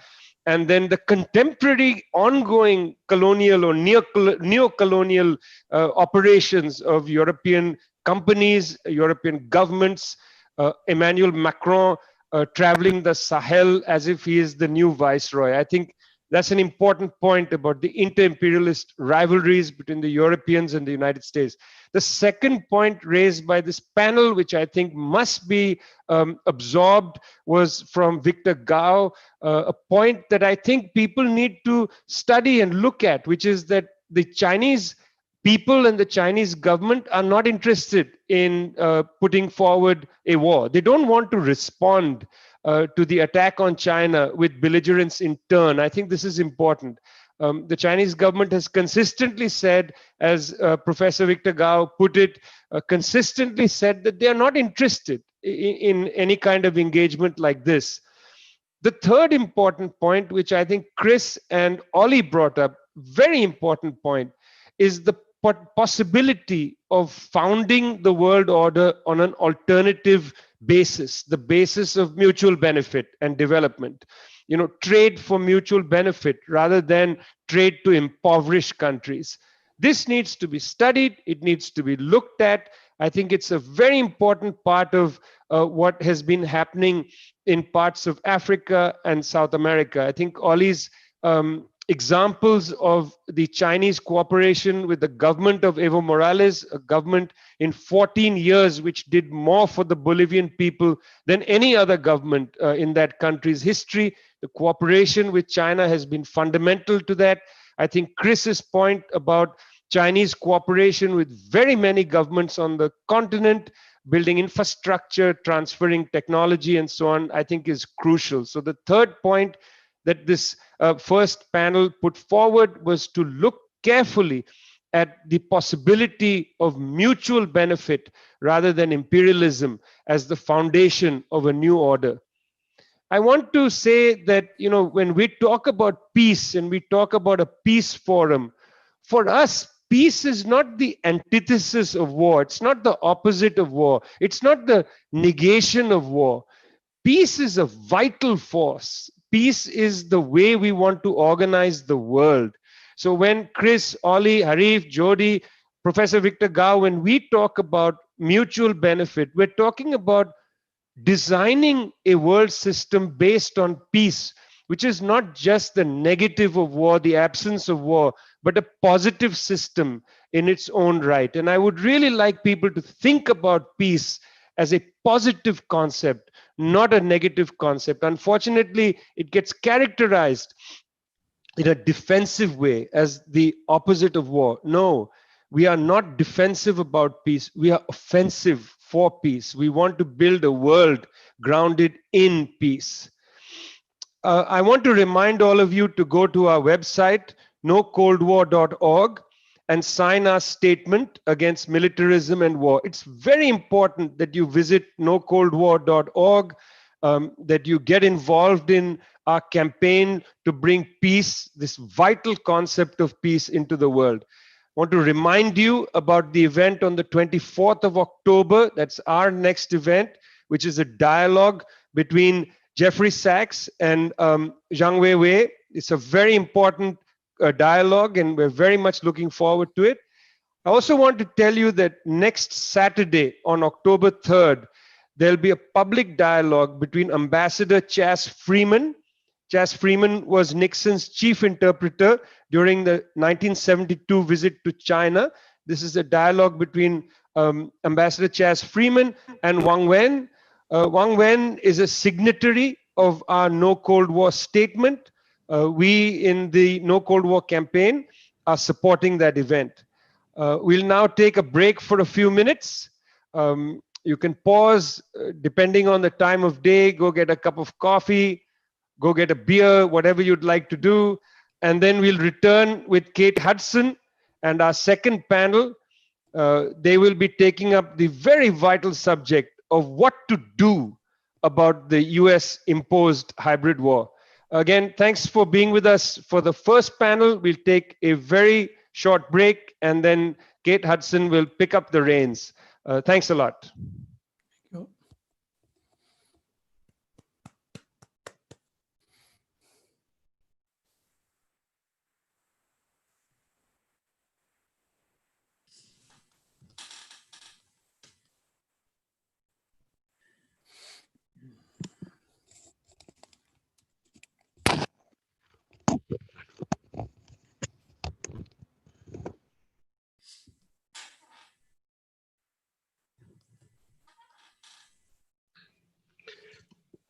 and then the contemporary ongoing colonial or neo-colonial operations of European companies, European governments, Emmanuel Macron traveling the Sahel as if he is the new viceroy. I think that's an important point about the inter-imperialist rivalries between the Europeans and the United States. The second point raised by this panel, which I think must be absorbed, was from Victor Gao, a point that I think people need to study and look at, which is that the Chinese people and the Chinese government are not interested in putting forward a war. They don't want to respond to the attack on China with belligerence in turn. I think this is important. The Chinese government has consistently said, as Professor Victor Gao put it, consistently said that they are not interested in any kind of engagement like this. The third important point, which I think Chris and Ollie brought up, very important point, is the possibility of founding the world order on an alternative basis, the basis of mutual benefit and development. Trade for mutual benefit rather than trade to impoverish countries. This needs to be studied. It needs to be looked at. I think it's a very important part of what has been happening in parts of Africa and South America. I think Ollie's examples of the Chinese cooperation with the government of Evo Morales, a government in 14 years which did more for the Bolivian people than any other government in that country's history. The cooperation with China has been fundamental to that. I think Chris's point about Chinese cooperation with very many governments on the continent, building infrastructure, transferring technology, and so on, I think is crucial. So the third point that this first panel put forward was to look carefully at the possibility of mutual benefit rather than imperialism as the foundation of a new order. I want to say that, when we talk about peace and we talk about a peace forum, for us, peace is not the antithesis of war. It's not the opposite of war. It's not the negation of war. Peace is a vital force. Peace is the way we want to organize the world. So when Chris, Ollie, Harif, Jodie, Professor Victor Gao, when we talk about mutual benefit, we're talking about designing a world system based on peace which is not just the negative of war, the absence of war, but a positive system in its own right. And I would really like people to think about peace as a positive concept, not a negative concept. Unfortunately, it gets characterized in a defensive way as the opposite of war. No, we are not defensive about peace. We are offensive for peace. We want to build a world grounded in peace. I want to remind all of you to go to our website, nocoldwar.org, and sign our statement against militarism and war. It's very important that you visit nocoldwar.org, that you get involved in our campaign to bring peace, this vital concept of peace, into the world. I want to remind you about the event on the 24th of October. That's our next event, which is a dialogue between Jeffrey Sachs and Zhang Weiwei. It's a very important dialogue, and we're very much looking forward to it. I also want to tell you that next Saturday, on October 3rd, there'll be a public dialogue between Ambassador Chas Freeman. Chas Freeman was Nixon's chief interpreter during the 1972 visit to China. This is a dialogue between Ambassador Chas Freeman and Wang Wen. Wang Wen is a signatory of our No Cold War statement. We in the No Cold War campaign are supporting that event. We'll now take a break for a few minutes. You can pause depending on the time of day, go get a cup of coffee, go get a beer, whatever you'd like to do. And then we'll return with Kate Hudson and our second panel. They will be taking up the very vital subject of what to do about the US imposed hybrid war. Again, thanks for being with us for the first panel. We'll take a very short break, and then Kate Hudson will pick up the reins. Thanks a lot.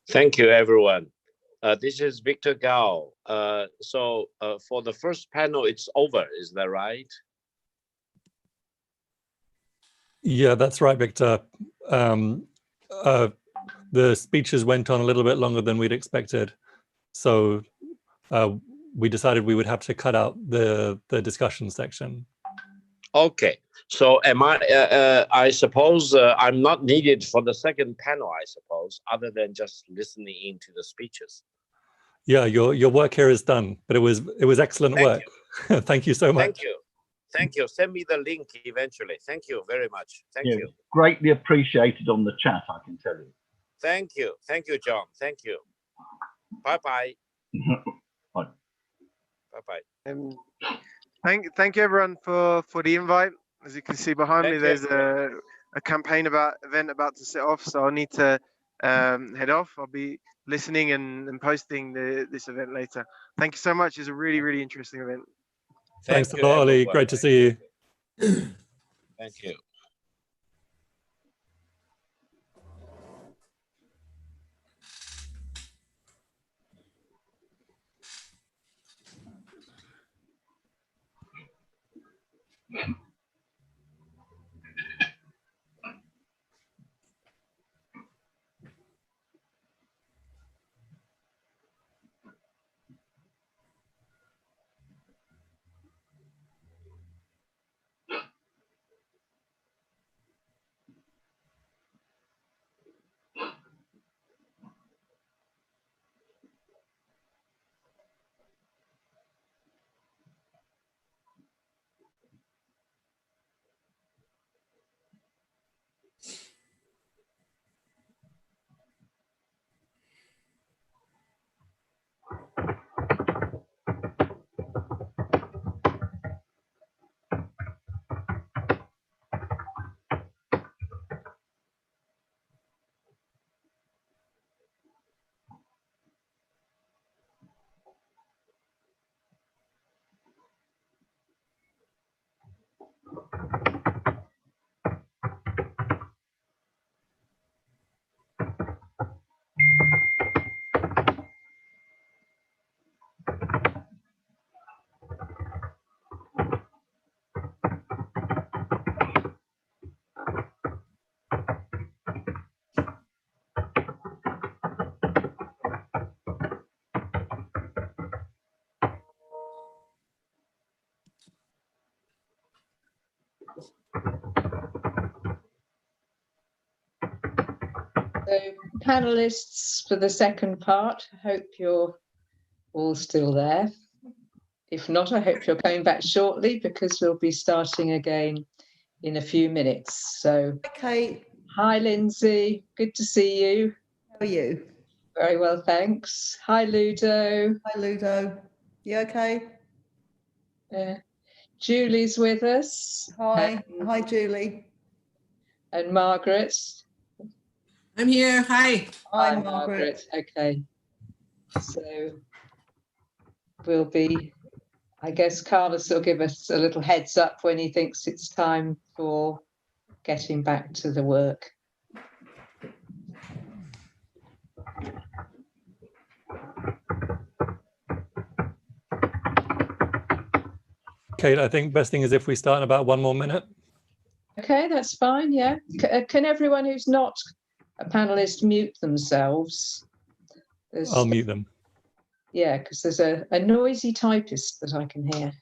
Thank you, everyone. This is Victor Gao. For the first panel, it's over. Is that right? Yeah, that's right, Victor. The speeches went on a little bit longer than we'd expected. So we decided we would have to cut out the discussion section. Okay. So am I suppose I'm not needed for the second panel, I suppose, other than just listening into the speeches. Yeah, your work here is done, but it was excellent work. Thank you so much. Thank you. Thank you. Send me the link eventually. Thank you very much. Thank you. Greatly appreciated on the chat, I can tell you. Thank you. Thank you, John. Thank you. Bye-bye. Bye. Bye-bye. Thank you everyone for the invite. As you can see behind me, there's a campaign event about to set off, so I'll need to head off. I'll be listening and posting this event later. Thank you so much. It's a really interesting event. Thanks a lot, Ollie. Great to see you. Thank you. So, panelists for the second part, I hope you're all still there. If not, I hope you're coming back shortly because we'll be starting again in a few minutes. So, Okay. Hi, Lindsey. Good to see you. How are you? Very well, thanks. Hi, Ludo. Hi, Ludo. You okay? Julie's with us. Hi. Hi, Julie. And Margaret. I'm here. Hi. Hi, Margaret. Okay. So we'll be, I guess Carlos will give us a little heads up when he thinks it's time for getting back to the work. Kate, I think best thing is if we start in about 1 more minute. Okay, that's fine, yeah. Can everyone who's not a panelist mute themselves? I'll mute them. Yeah, because there's a noisy typist that I can hear.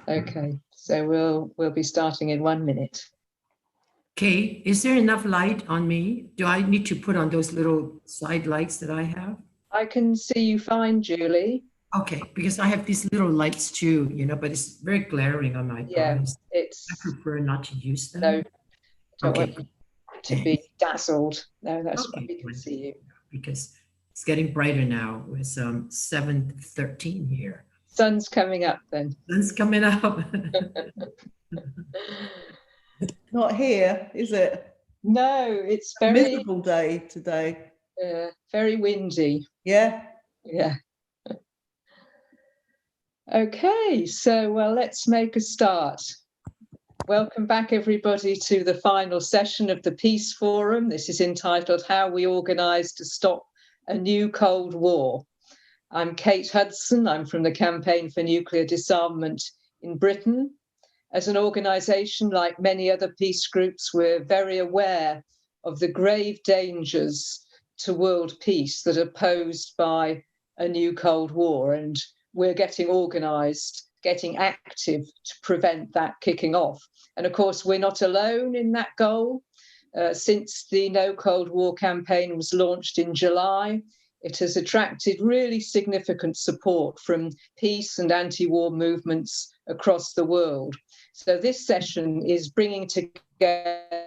Okay, so we'll be starting in 1 minute. Okay, is there enough light on me? Do I need to put on those little side lights that I have? I can see you fine, Julie. Okay, because I have these little lights too, you know, but it's very glaring on my eyes. I prefer not to use them. No, don't okay. want to be dazzled. No, that's okay, why we can see you. Because it's getting brighter now. It's 7:13 here. Sun's coming up then. Sun's coming up. Not here, is it? No, it's very miserable day today. Very windy. Yeah. Yeah. Okay, so well, let's make a start. Welcome back, everybody, to the final session of the Peace Forum. This is entitled How We Organise to Stop a New Cold War. I'm Kate Hudson. I'm from the Campaign for Nuclear Disarmament in Britain. As an organisation, like many other peace groups, we're very aware of the grave dangers to world peace that are posed by a new Cold War, and we're getting organised, getting active to prevent that kicking off. And of course, we're not alone in that goal. Since the No Cold War campaign was launched in July, it has attracted really significant support from peace and anti-war movements across the world. So this session is bringing together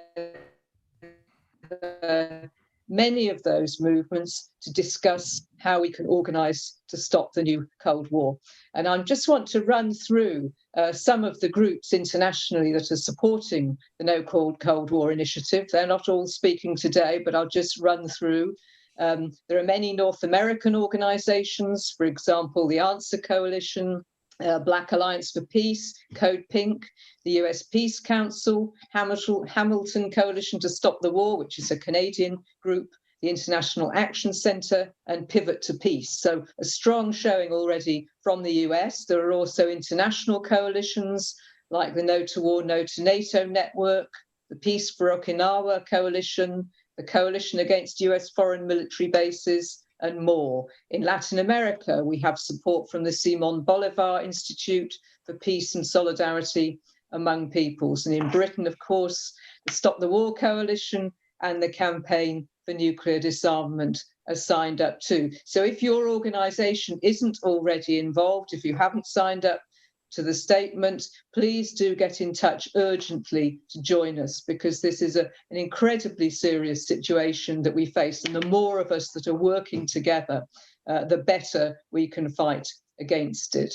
many of those movements to discuss how we can organise to stop the new Cold War. And I just want to run through some of the groups internationally that are supporting the No Cold War initiative. They're not all speaking today, but I'll just run through. There are many North American organisations, for example, the Answer Coalition, Black Alliance for Peace, CODEPINK, the US Peace Council, Hamilton Coalition to Stop the War, which is a Canadian group, the International Action Centre, and Pivot to Peace. So a strong showing already from the US. There are also international coalitions like the No to War, No to NATO network, the Peace for Okinawa Coalition, the Coalition Against US Foreign Military Bases, and more. In Latin America, we have support from the Simón Bolívar Institute for Peace and Solidarity Among Peoples. And in Britain, of course, the Stop the War Coalition and the Campaign for Nuclear Disarmament are signed up too. So if your organisation isn't already involved, if you haven't signed up to the statement, please do get in touch urgently to join us, because this is an incredibly serious situation that we face. And the more of us that are working together, the better we can fight against it.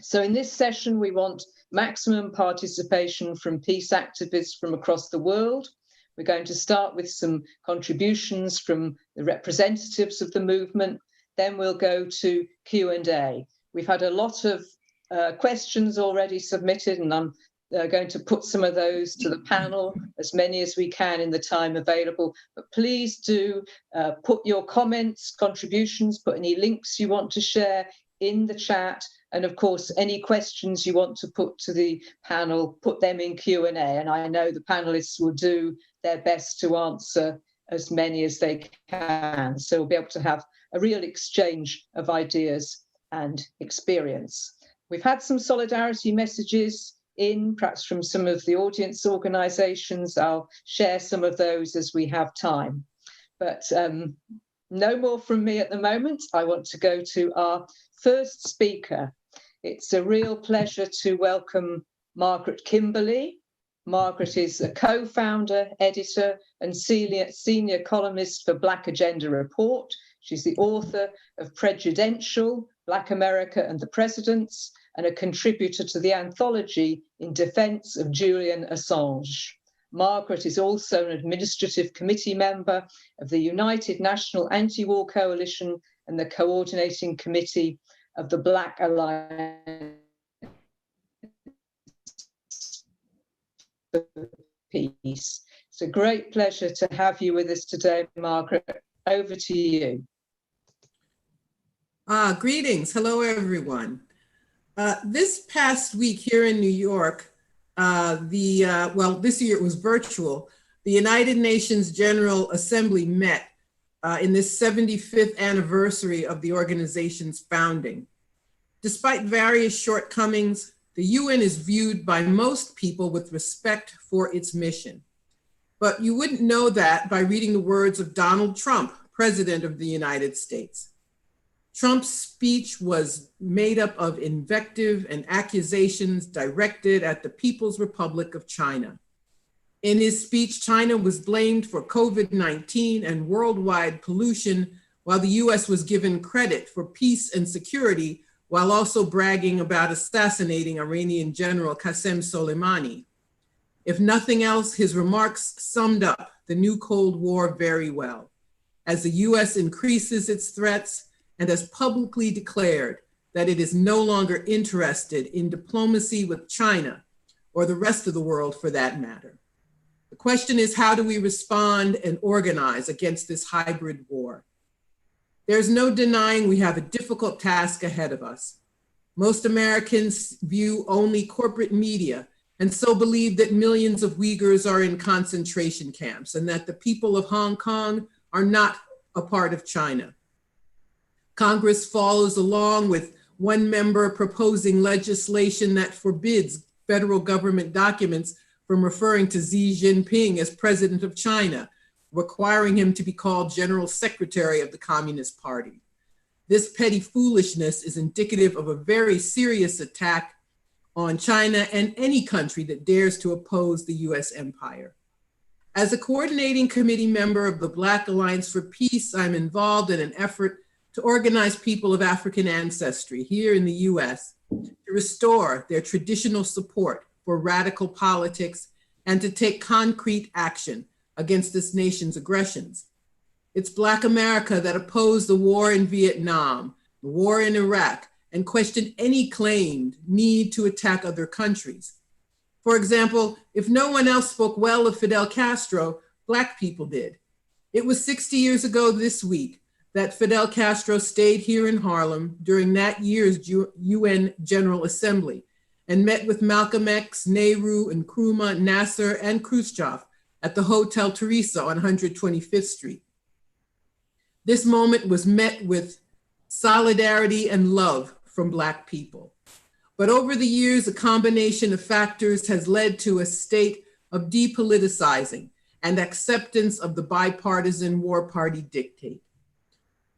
So in this session, we want maximum participation from peace activists from across the world. We're going to start with some contributions from the representatives of the movement. Then we'll go to Q&A. We've had a lot of questions already submitted, and I'm going to put some of those to the panel, as many as we can in the time available. But please do put your comments, contributions, put any links you want to share in the chat. And of course, any questions you want to put to the panel, put them in Q&A. And I know the panelists will do their best to answer as many as they can. So we'll be able to have a real exchange of ideas and experience. We've had some solidarity messages in, perhaps from some of the audience organisations. I'll share some of those as we have time. But no more from me at the moment. I want to go to our first speaker. It's a real pleasure to welcome Margaret Kimberley. Margaret is a co-founder, editor, and senior columnist for Black Agenda Report. She's the author of Prejudential, Black America and the Presidents, and a contributor to the anthology In Defense of Julian Assange. Margaret is also an administrative committee member of the United National Anti-War Coalition and the coordinating committee of the Black Alliance for Peace. It's a great pleasure to have you with us today, Margaret. Over to you. Greetings. Hello, everyone. This past week here in New York, this year it was virtual, the United Nations General Assembly met in this 75th anniversary of the organization's founding. Despite various shortcomings, the UN is viewed by most people with respect for its mission. But you wouldn't know that by reading the words of Donald Trump, President of the United States. Trump's speech was made up of invective and accusations directed at the People's Republic of China. In his speech, China was blamed for COVID-19 and worldwide pollution, while the US was given credit for peace and security, while also bragging about assassinating Iranian General Qasem Soleimani. If nothing else, his remarks summed up the new Cold War very well. As the US increases its threats, and has publicly declared that it is no longer interested in diplomacy with China, or the rest of the world for that matter. The question is, how do we respond and organize against this hybrid war? There's no denying we have a difficult task ahead of us. Most Americans view only corporate media and so believe that millions of Uyghurs are in concentration camps and that the people of Hong Kong are not a part of China. Congress follows along with one member proposing legislation that forbids federal government documents from referring to Xi Jinping as president of China, requiring him to be called General Secretary of the Communist Party. This petty foolishness is indicative of a very serious attack on China and any country that dares to oppose the US empire. As a coordinating committee member of the Black Alliance for Peace, I'm involved in an effort to organize people of African ancestry here in the US to restore their traditional support for radical politics and to take concrete action against this nation's aggressions. It's Black America that opposed the war in Vietnam, the war in Iraq, and questioned any claimed need to attack other countries. For example, if no one else spoke well of Fidel Castro, Black people did. It was 60 years ago this week that Fidel Castro stayed here in Harlem during that year's UN General Assembly and met with Malcolm X, Nehru, Nkrumah, Nasser, and Khrushchev at the Hotel Teresa on 125th Street. This moment was met with solidarity and love from Black people. But over the years, a combination of factors has led to a state of depoliticizing and acceptance of the bipartisan war party dictate.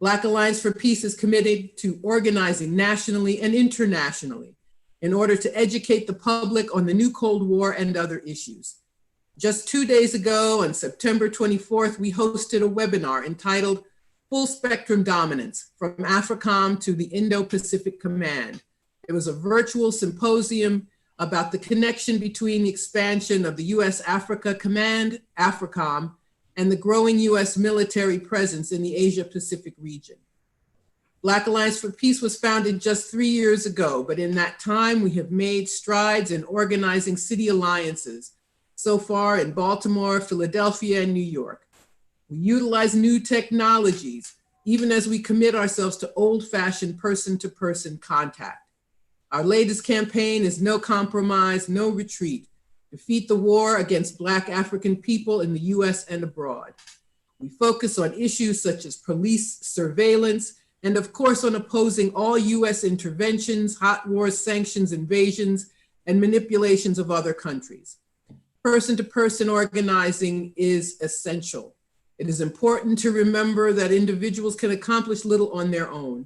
Black Alliance for Peace is committed to organizing nationally and internationally in order to educate the public on the new Cold War and other issues. Just 2 days ago, on September 24th, we hosted a webinar entitled Full Spectrum Dominance, From AFRICOM to the Indo-Pacific Command. It was a virtual symposium about the connection between the expansion of the US Africa Command, AFRICOM, and the growing US military presence in the Asia-Pacific region. Black Alliance for Peace was founded just 3 years ago, but in that time we have made strides in organizing city alliances, so far in Baltimore, Philadelphia, and New York. We utilize new technologies, even as we commit ourselves to old-fashioned person-to-person contact. Our latest campaign is No Compromise, No Retreat. Defeat the war against Black African people in the US and abroad. We focus on issues such as police surveillance, and of course on opposing all US interventions, hot wars, sanctions, invasions, and manipulations of other countries. Person-to-person organizing is essential. It is important to remember that individuals can accomplish little on their own.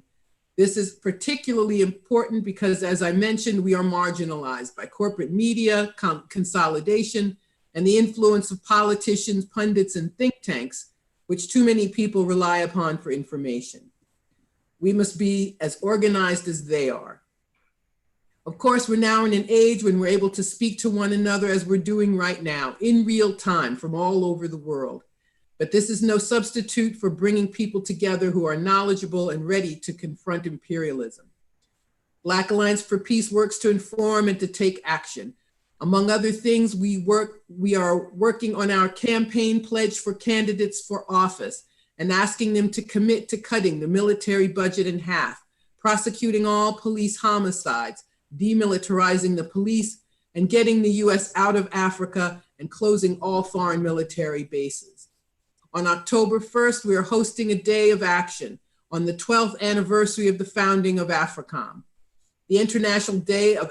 This is particularly important because, as I mentioned, we are marginalized by corporate media, consolidation, and the influence of politicians, pundits, and think tanks, which too many people rely upon for information. We must be as organized as they are. Of course, we're now in an age when we're able to speak to one another as we're doing right now, in real time from all over the world. But this is no substitute for bringing people together who are knowledgeable and ready to confront imperialism. Black Alliance for Peace works to inform and to take action. Among other things, we are working on our campaign pledge for candidates for office and asking them to commit to cutting the military budget in half, prosecuting all police homicides, demilitarizing the police, and getting the US out of Africa and closing all foreign military bases. On October 1st, we are hosting a day of action on the 12th anniversary of the founding of AFRICOM. The International Day of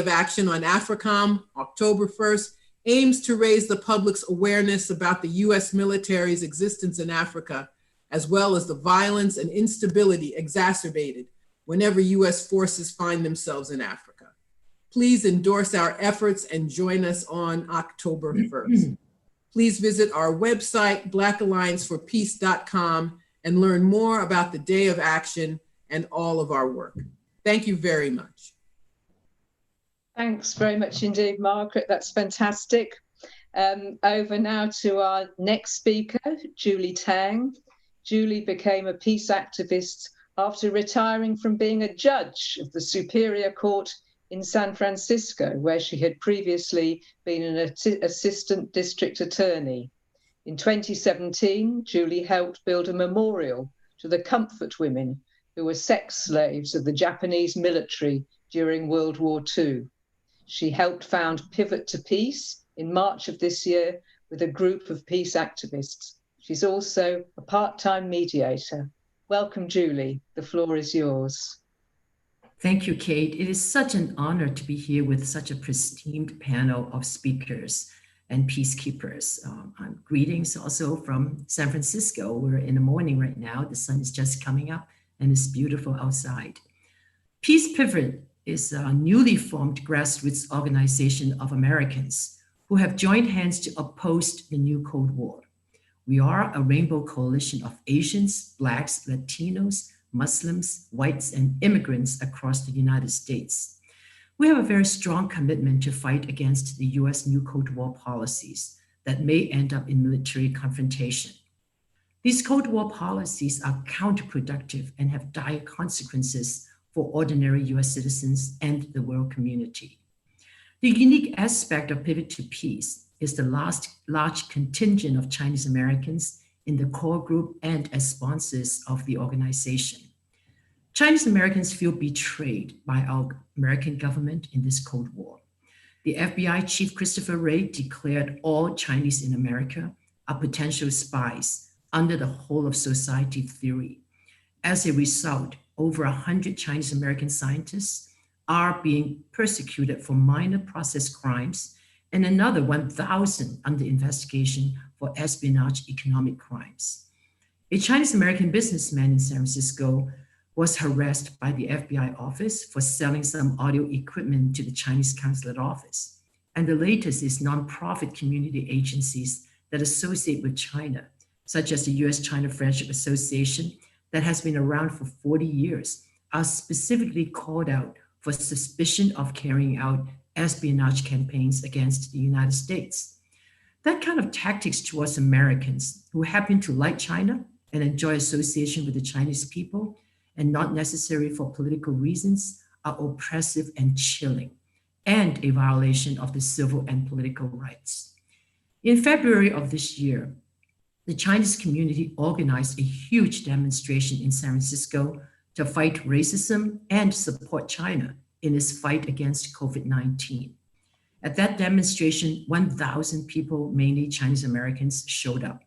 Action on AFRICOM, October 1st, aims to raise the public's awareness about the US military's existence in Africa, as well as the violence and instability exacerbated whenever US forces find themselves in Africa. Please endorse our efforts and join us on October 1st. Please visit our website, blackallianceforpeace.com, and learn more about the Day of Action and all of our work. Thank you very much. Thanks very much indeed, Margaret. That's fantastic. Over now to our next speaker, Jodie Tang. Jodie became a peace activist after retiring from being a judge of the Superior Court in San Francisco, where she had previously been an assistant district attorney. In 2017, Jodie helped build a memorial to the comfort women who were sex slaves of the Japanese military during World War II. She helped found Pivot to Peace in March of this year with a group of peace activists. She's also a part-time mediator. Welcome, Jodie. The floor is yours. Thank you, Kate. It is such an honor to be here with such a pristine panel of speakers and peacekeepers. Greetings also from San Francisco. We're in the morning right now. The sun is just coming up and it's beautiful outside. Peace Pivot is a newly formed grassroots organization of Americans who have joined hands to oppose the new Cold War. We are a rainbow coalition of Asians, Blacks, Latinos, Muslims, whites, and immigrants across the United States. We have a very strong commitment to fight against the US new Cold War policies that may end up in military confrontation. These Cold War policies are counterproductive and have dire consequences for ordinary US citizens and the world community. The unique aspect of Pivot to Peace is the large contingent of Chinese Americans in the core group and as sponsors of the organization. Chinese Americans feel betrayed by our American government in this Cold War. The FBI Chief Christopher Wray declared all Chinese in America are potential spies under the whole of society theory. As a result, over 100 Chinese American scientists are being persecuted for minor process crimes and another 1,000 under investigation for espionage economic crimes. A Chinese American businessman in San Francisco was harassed by the FBI office for selling some audio equipment to the Chinese consulate office. And the latest is nonprofit community agencies that associate with China, such as the US-China Friendship Association that has been around for 40 years, are specifically called out for suspicion of carrying out espionage campaigns against the United States. That kind of tactics towards Americans who happen to like China and enjoy association with the Chinese people and not necessary for political reasons are oppressive and chilling and a violation of the civil and political rights. In February of this year, the Chinese community organized a huge demonstration in San Francisco to fight racism and support China in its fight against COVID-19. At that demonstration, 1,000 people, mainly Chinese Americans, showed up.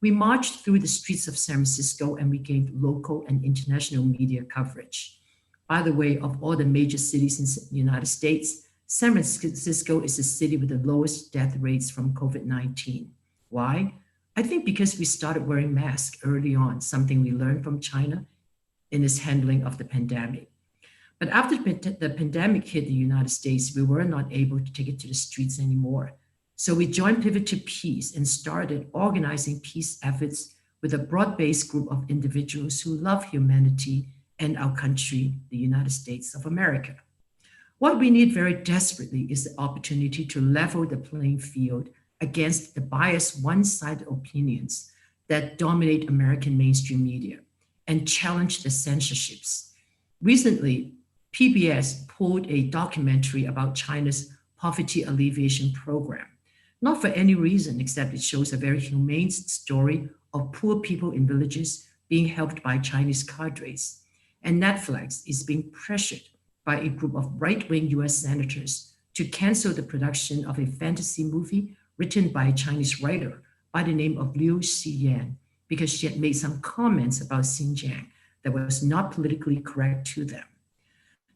We marched through the streets of San Francisco and we gained local and international media coverage. By the way, of all the major cities in the United States, San Francisco is the city with the lowest death rates from COVID-19. Why? I think because we started wearing masks early on, something we learned from China in its handling of the pandemic. But after the pandemic hit the United States, we were not able to take it to the streets anymore. So we joined Pivot to Peace and started organizing peace efforts with a broad-based group of individuals who love humanity and our country, the United States of America. What we need very desperately is the opportunity to level the playing field against the biased one-sided opinions that dominate American mainstream media and challenge the censorships. Recently, PBS pulled a documentary about China's poverty alleviation program, not for any reason except it shows a very humane story of poor people in villages being helped by Chinese cadres. And Netflix is being pressured by a group of right-wing US senators to cancel the production of a fantasy movie written by a Chinese writer by the name of Liu Xiyan, because she had made some comments about Xinjiang that was not politically correct to them.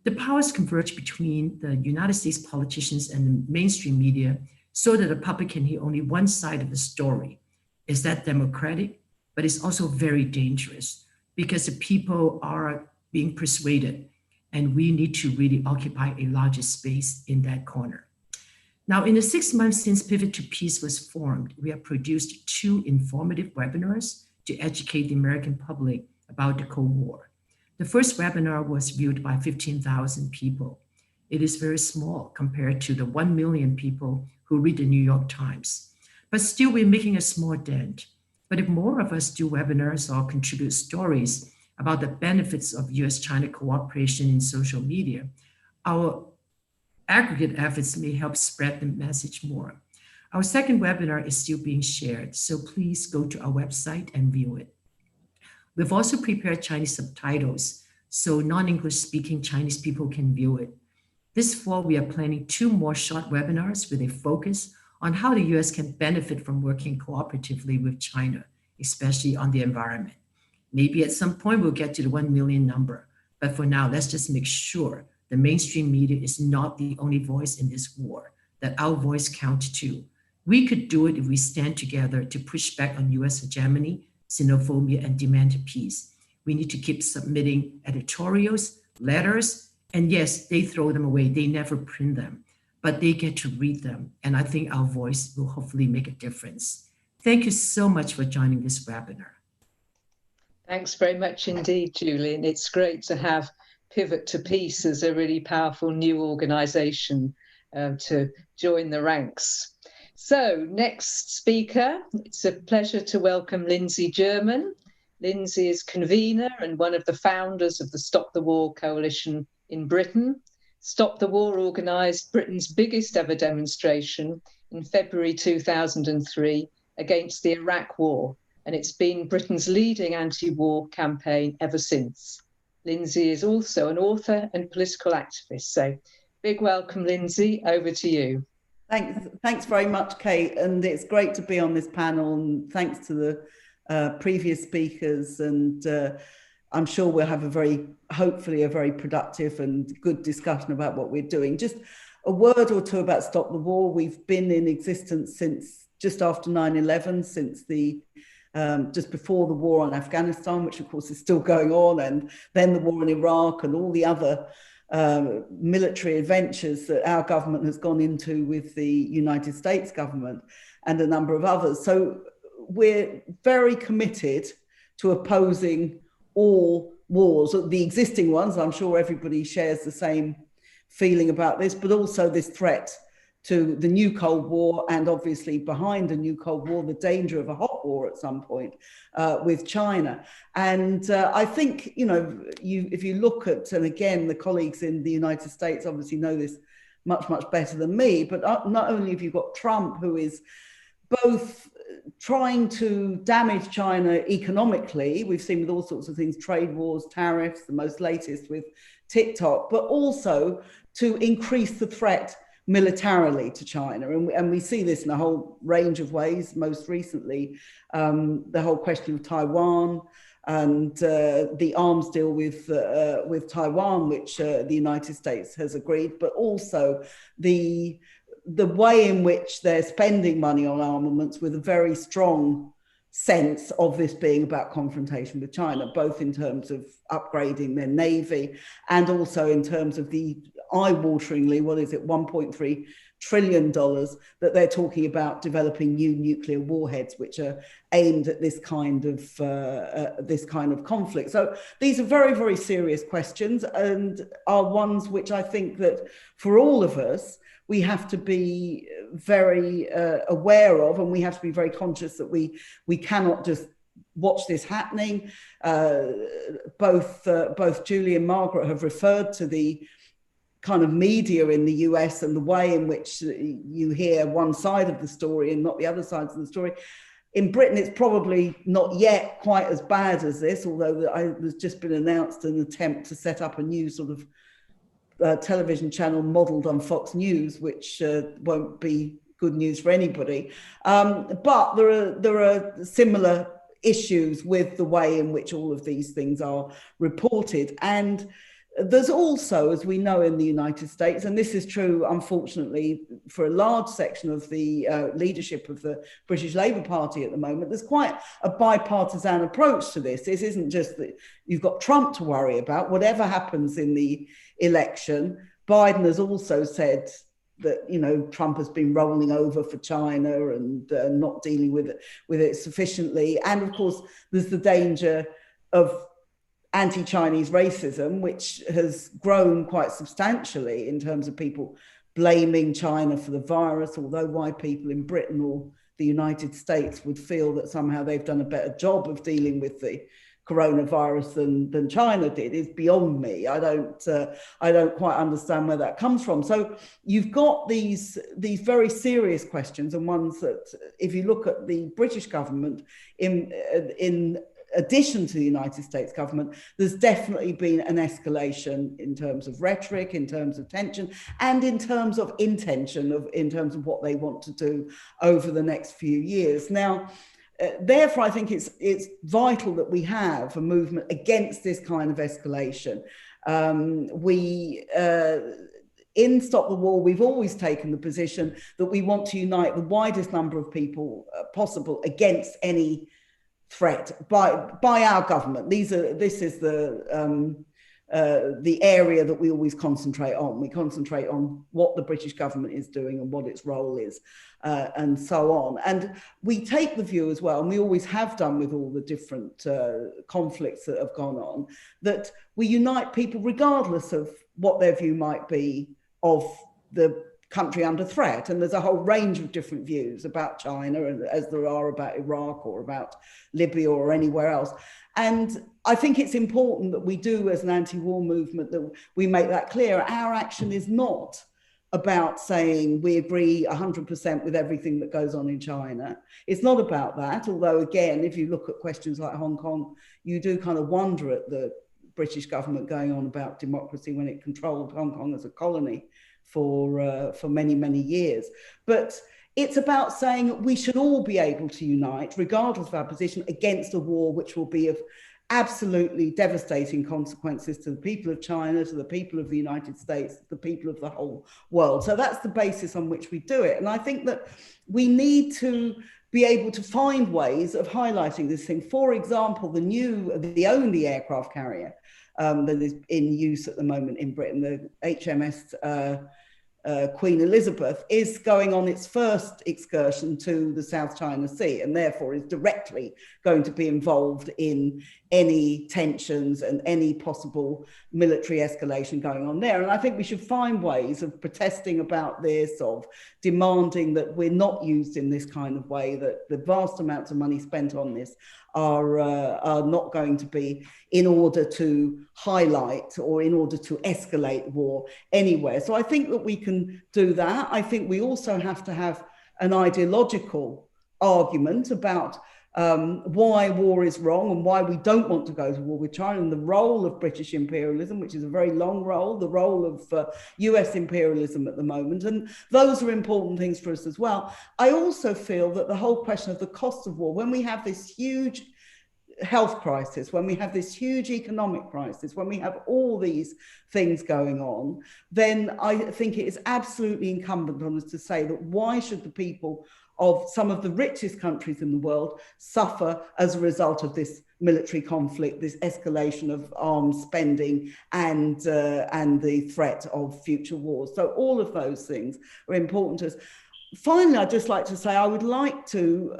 The powers converge between the United States politicians and the mainstream media so that the public can hear only one side of the story. Is that democratic? But it's also very dangerous because the people are being persuaded, and we need to really occupy a larger space in that corner. Now, in the 6 months since Pivot to Peace was formed, we have produced 2 informative webinars to educate the American public about the Cold War. The first webinar was viewed by 15,000 people. It is very small compared to the 1 million people who read the New York Times. But still, we're making a small dent. But if more of us do webinars or contribute stories about the benefits of US-China cooperation in social media, our aggregate efforts may help spread the message more. Our second webinar is still being shared, so please go to our website and view it. We've also prepared Chinese subtitles so non-English speaking Chinese people can view it. This fall, we are planning 2 more short webinars with a focus on how the US can benefit from working cooperatively with China, especially on the environment. Maybe at some point we'll get to the 1 million number, but for now, let's just make sure the mainstream media is not the only voice in this war, that our voice counts too. We could do it if we stand together to push back on US hegemony, xenophobia, and demand peace. We need to keep submitting editorials, letters, and yes, they throw them away. They never print them, but they get to read them. And I think our voice will hopefully make a difference. Thank you so much for joining this webinar. Thanks very much indeed, Julie. And it's great to have Pivot to Peace as a really powerful new organisation to join the ranks. So next speaker, it's a pleasure to welcome Lindsey German. Lindsey is convener and one of the founders of the Stop the War Coalition in Britain. Stop the War organised Britain's biggest ever demonstration in February 2003 against the Iraq War, and it's been Britain's leading anti-war campaign ever since. Lindsey is also an author and political activist. So big welcome, Lindsey, over to you. Thanks very much, Kate. And it's great to be on this panel, and thanks to the previous speakers. And I'm sure we'll have hopefully a very productive and good discussion about what we're doing. Just a word or two about Stop the War. We've been in existence since just after 9/11, since just before the war on Afghanistan, which of course is still going on, and then the war in Iraq and all the other military adventures that our government has gone into with the United States government and a number of others. So we're very committed to opposing all wars, the existing ones. I'm sure everybody shares the same feeling about this, but also this threat to the new Cold War, and obviously behind the new Cold War, the danger of a hot war at some point with China. And I think, if you look at, and again, the colleagues in the United States obviously know this much, much better than me, but not only have you got Trump, who is both trying to damage China economically, we've seen with all sorts of things, trade wars, tariffs, the most latest with TikTok, but also to increase the threat militarily to China. And we see this in a whole range of ways, most recently, the whole question of Taiwan, and the arms deal with Taiwan, which the United States has agreed, but also the way in which they're spending money on armaments with a very strong sense of this being about confrontation with China, both in terms of upgrading their navy and also in terms of the eye-wateringly, what is it, $1.3 trillion that they're talking about developing new nuclear warheads, which are aimed at this kind of conflict. So these are very, very serious questions and are ones which I think that for all of us, we have to be very aware of, and we have to be very conscious that we cannot just watch this happening. Both Julie and Margaret have referred to the kind of media in the US and the way in which you hear one side of the story and not the other sides of the story. In Britain, it's probably not yet quite as bad as this, although there's just been announced an attempt to set up a new sort of television channel modelled on Fox News, which won't be good news for anybody. But there are similar issues with the way in which all of these things are reported. And there's also, as we know in the United States, and this is true, unfortunately, for a large section of the leadership of the British Labour Party at the moment, there's quite a bipartisan approach to this. This isn't just that you've got Trump to worry about. Whatever happens in the election, Biden has also said that, you know, Trump has been rolling over for China and not dealing with it sufficiently. And of course, there's the danger of anti-Chinese racism, which has grown quite substantially in terms of people blaming China for the virus, although why people in Britain or the United States would feel that somehow they've done a better job of dealing with the coronavirus than China did is beyond me. I don't quite understand where that comes from. So you've got these very serious questions, and ones that, if you look at the British government in addition to the United States government, there's definitely been an escalation in terms of rhetoric, in terms of tension, and in terms of intention, in terms of what they want to do over the next few years. Now, therefore, I think it's vital that we have a movement against this kind of escalation. In Stop the War, we've always taken the position that we want to unite the widest number of people possible against any threat by our government. This is the area that we always concentrate on. We concentrate on what the British government is doing and what its role is, and so on. And we take the view as well, and we always have done with all the different conflicts that have gone on, that we unite people regardless of what their view might be of the country under threat. And there's a whole range of different views about China, and as there are about Iraq or about Libya or anywhere else. And I think it's important that we do, as an anti-war movement, that we make that clear. Our action is not about saying we agree 100% with everything that goes on in China. It's not about that. Although, again, if you look at questions like Hong Kong, you do kind of wonder at the British government going on about democracy when it controlled Hong Kong as a colony for many, many years. But it's about saying we should all be able to unite, regardless of our position, against a war which will be of absolutely devastating consequences to the people of China, to the people of the United States, the people of the whole world. So that's the basis on which we do it. And I think that we need to be able to find ways of highlighting this thing. For example, the only aircraft carrier that is in use at the moment in Britain, the HMS Queen Elizabeth, is going on its first excursion to the South China Sea, and therefore is directly going to be involved in any tensions and any possible military escalation going on there. And I think we should find ways of protesting about this, of demanding that we're not used in this kind of way, that the vast amounts of money spent on this are not going to be in order to highlight or in order to escalate war anywhere. So I think that we can do that. I think we also have to have an ideological argument about why war is wrong and why we don't want to go to war with China, and the role of British imperialism, which is a very long role, the role of US imperialism at the moment. And those are important things for us as well. I also feel that the whole question of the cost of war, when we have this huge health crisis, when we have this huge economic crisis, when we have all these things going on, then I think it is absolutely incumbent on us to say that why should the people of some of the richest countries in the world suffer as a result of this military conflict, this escalation of arms spending and the threat of future wars. So all of those things are important to us. Finally, I'd just like to say I would like to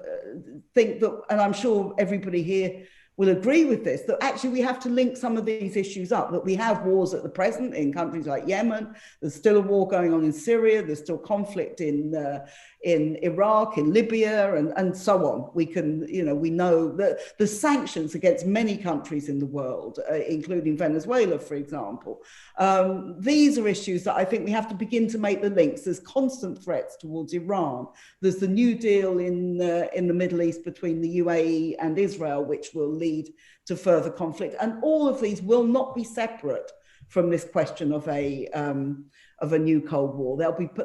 think that, and I'm sure everybody here will agree with this, that actually we have to link some of these issues up, that we have wars at the present in countries like Yemen, there's still a war going on in Syria, there's still conflict in Iraq, in Libya, and so on. We can, we know that the sanctions against many countries in the world, including Venezuela, for example. These are issues that I think we have to begin to make the links. There's constant threats towards Iran. There's the new deal in the Middle East between the UAE and Israel, which will lead to further conflict. And all of these will not be separate from this question of a new Cold War.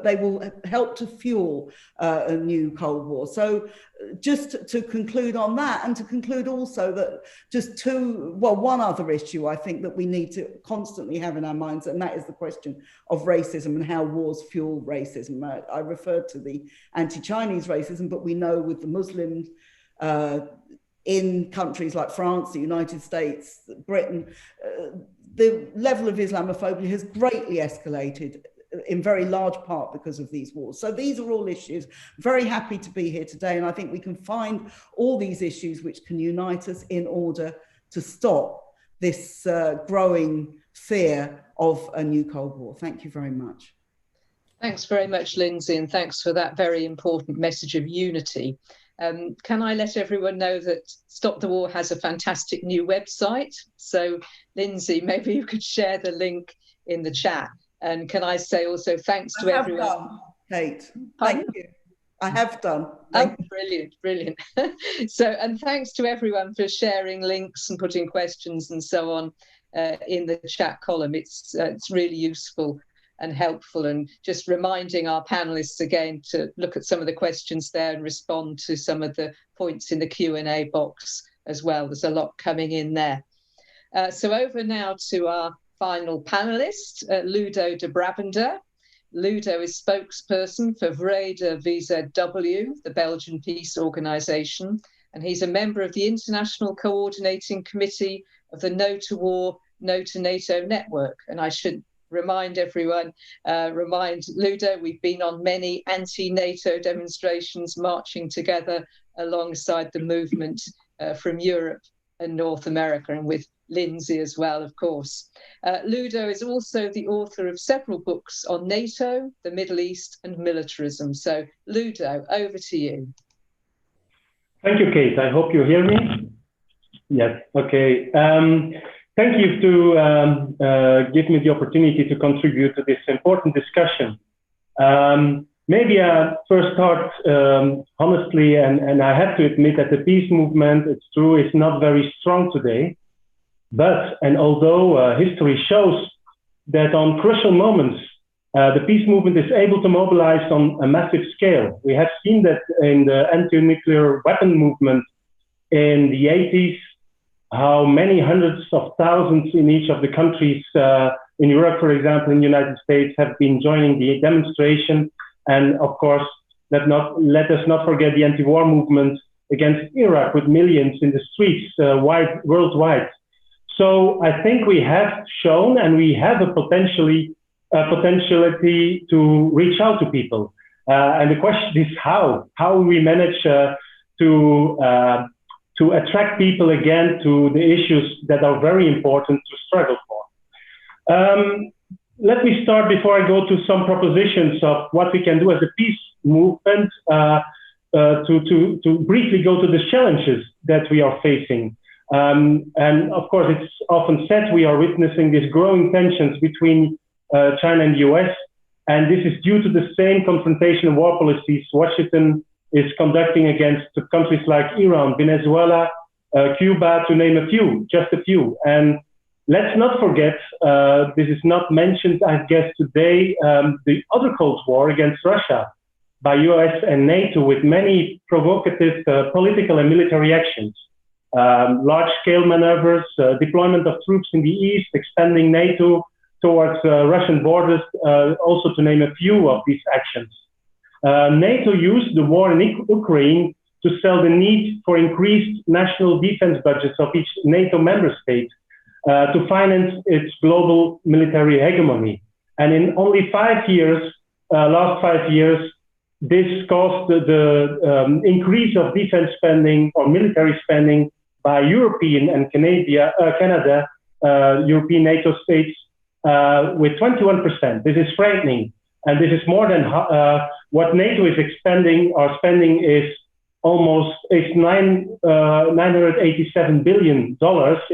They will help to fuel a new Cold War. So just to conclude on that, and to conclude also that one other issue I think that we need to constantly have in our minds, and that is the question of racism and how wars fuel racism. I referred to the anti-Chinese racism, but we know with the Muslims in countries like France, the United States, Britain, the level of Islamophobia has greatly escalated in very large part because of these wars. So these are all issues. Very happy to be here today. And I think we can find all these issues which can unite us in order to stop this growing fear of a new Cold War. Thank you very much. Thanks very much, Lindsey, and thanks for that very important message of unity. Can I let everyone know that Stop the War has a fantastic new website? So, Lindsey, maybe you could share the link in the chat. And can I say also thanks to everyone? Done, Kate. Thank you. I have done. Thank you. Brilliant, brilliant. And thanks to everyone for sharing links and putting questions and so on in the chat column. It's really useful and helpful, and just reminding our panelists again to look at some of the questions there and respond to some of the points in the Q&A box as well. There's a lot coming in there. So over now to our final panelist, Ludo de Brabander. Ludo is spokesperson for Vrede VZW, the Belgian peace organisation, and he's a member of the International Coordinating Committee of the No to War, No to NATO network. And I should remind everyone, remind Ludo, we've been on many anti-NATO demonstrations marching together alongside the movement from Europe and North America, and with Lindsey as well, of course. Ludo is also the author of several books on NATO, the Middle East and militarism. So Ludo, over to you. Thank you, Kate. I hope you hear me. Yes, okay. Thank you to give me the opportunity to contribute to this important discussion. Maybe I first start honestly, and I have to admit that the peace movement, it's true, is not very strong today. But, and although history shows that on crucial moments, the peace movement is able to mobilize on a massive scale. We have seen that in the anti-nuclear weapon movement in the 80s, how many hundreds of thousands in each of the countries in Europe, for example, in the United States, have been joining the demonstration. And of course, let us not forget the anti-war movement against Iraq with millions in the streets worldwide. So I think we have shown, and we have a potentiality to reach out to people. And the question is how we manage to attract people again to the issues that are very important to struggle for. Let me start before I go to some propositions of what we can do as a peace movement to briefly go to the challenges that we are facing. And of course, it's often said we are witnessing these growing tensions between China and the US, and this is due to the same confrontation and war policies Washington is conducting against countries like Iran, Venezuela, Cuba, to name a few, just a few. And let's not forget, this is not mentioned, I guess, today, the other Cold War against Russia by US and NATO with many provocative political and military actions. large-scale maneuvers, deployment of troops in the east, expanding NATO towards Russian borders, also to name a few of these actions. NATO used the war in Ukraine to sell the need for increased national defense budgets of each NATO member state to finance its global military hegemony. And in only 5 years, last 5 years, this caused the increase of defense spending or military spending by European and Canada, European NATO states, with 21%. This is frightening. And this is more than what NATO is expending. Our spending is almost $987 billion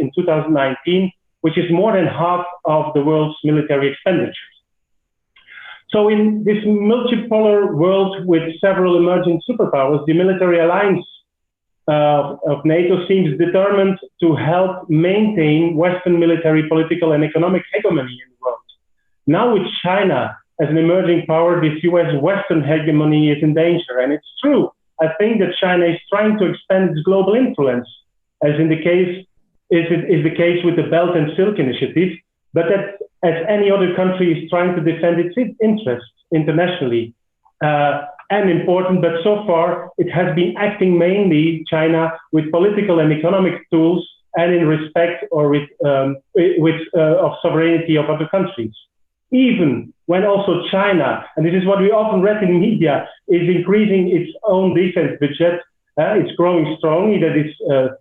in 2019, which is more than half of the world's military expenditures. So in this multipolar world with several emerging superpowers, the military alliance of NATO seems determined to help maintain Western military, political, and economic hegemony in the world. Now with China as an emerging power, this US Western hegemony is in danger. And it's true. I think that China is trying to expand its global influence, as in the case is the case with the Belt and Silk Initiative, but that as any other country is trying to defend its interests internationally. And important, but so far it has been acting mainly, China, with political and economic tools and in respect or with of sovereignty of other countries. Even when also China, and this is what we often read in media, is increasing its own defense budget. It's growing strongly, that is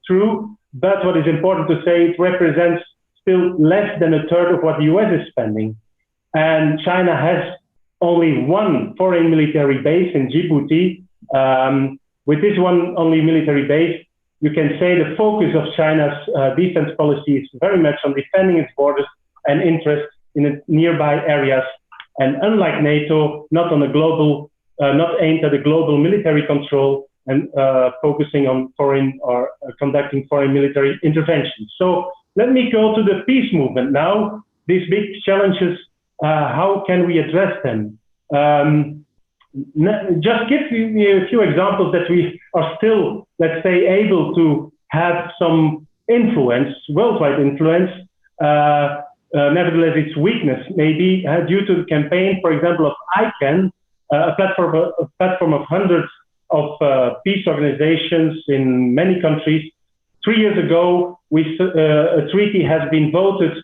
true, but what is important to say, it represents still less than a third of what the US is spending. And China has only one foreign military base in Djibouti. With this one only military base, you can say the focus of China's defense policy is very much on defending its borders and interests in the nearby areas. And unlike NATO, not on a global, not aimed at a global military control and focusing on foreign or conducting foreign military interventions. So let me go to the peace movement now. These big challenges, how can we address them? Just give you a few examples that we are still, let's say, able to have some influence, worldwide influence. Nevertheless, its weakness may be due to the campaign, for example, of ICANN, a platform of hundreds of peace organizations in many countries. 3 years ago, a treaty has been voted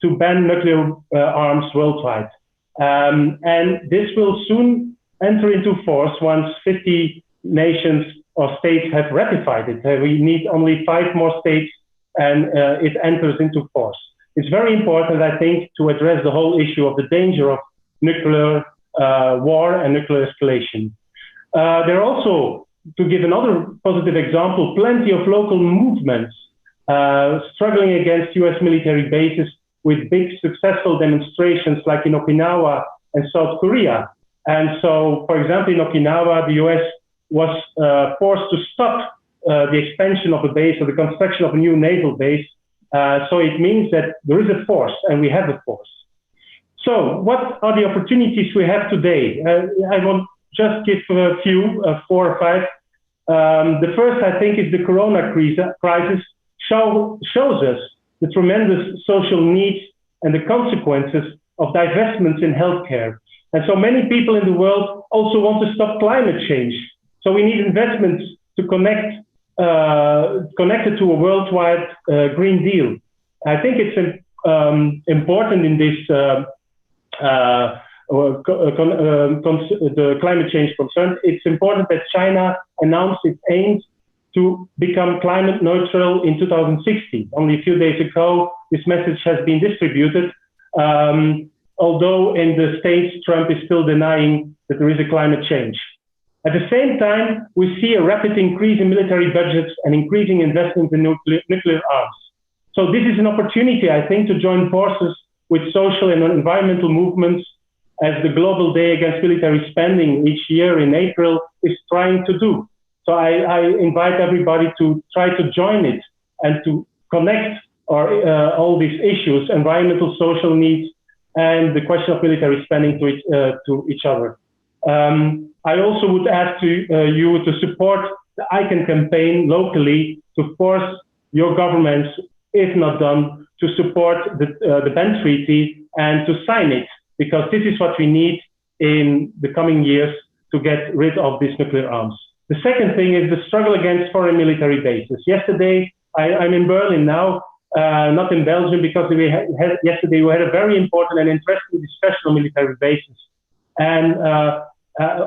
to ban nuclear arms worldwide. And this will soon enter into force once 50 nations or states have ratified it. We need only 5 more states and it enters into force. It's very important, I think, to address the whole issue of the danger of nuclear war and nuclear escalation. There are also, to give another positive example, plenty of local movements struggling against US military bases with big successful demonstrations like in Okinawa and South Korea. And so, for example, in Okinawa, the US was forced to stop the expansion of a base or the construction of a new naval base. So it means that there is a force, and we have a force. So what are the opportunities we have today? I want just give a few, 4 or 5. The first, I think, is the Corona crisis shows us the tremendous social needs and the consequences of divestments in healthcare. And so many people in the world also want to stop climate change. So we need investments to connect connected to a worldwide Green Deal. I think it's important in this the climate change concern. It's important that China announced its aims to become climate neutral in 2060. Only a few days ago, this message has been distributed. Although in the States, Trump is still denying that there is a climate change. At the same time, we see a rapid increase in military budgets and increasing investment in nuclear arms. So this is an opportunity, I think, to join forces with social and environmental movements as the Global Day Against Military Spending each year in April is trying to do. So I invite everybody to try to join it and to connect all these issues, environmental, social needs, and the question of military spending to each other. I also would ask you to support the ICANN campaign locally to force your governments, if not done, to support the ban treaty and to sign it, because this is what we need in the coming years to get rid of these nuclear arms. The second thing is the struggle against foreign military bases. Yesterday, I'm in Berlin now, not in Belgium, because yesterday we had a very important and interesting discussion on military bases. And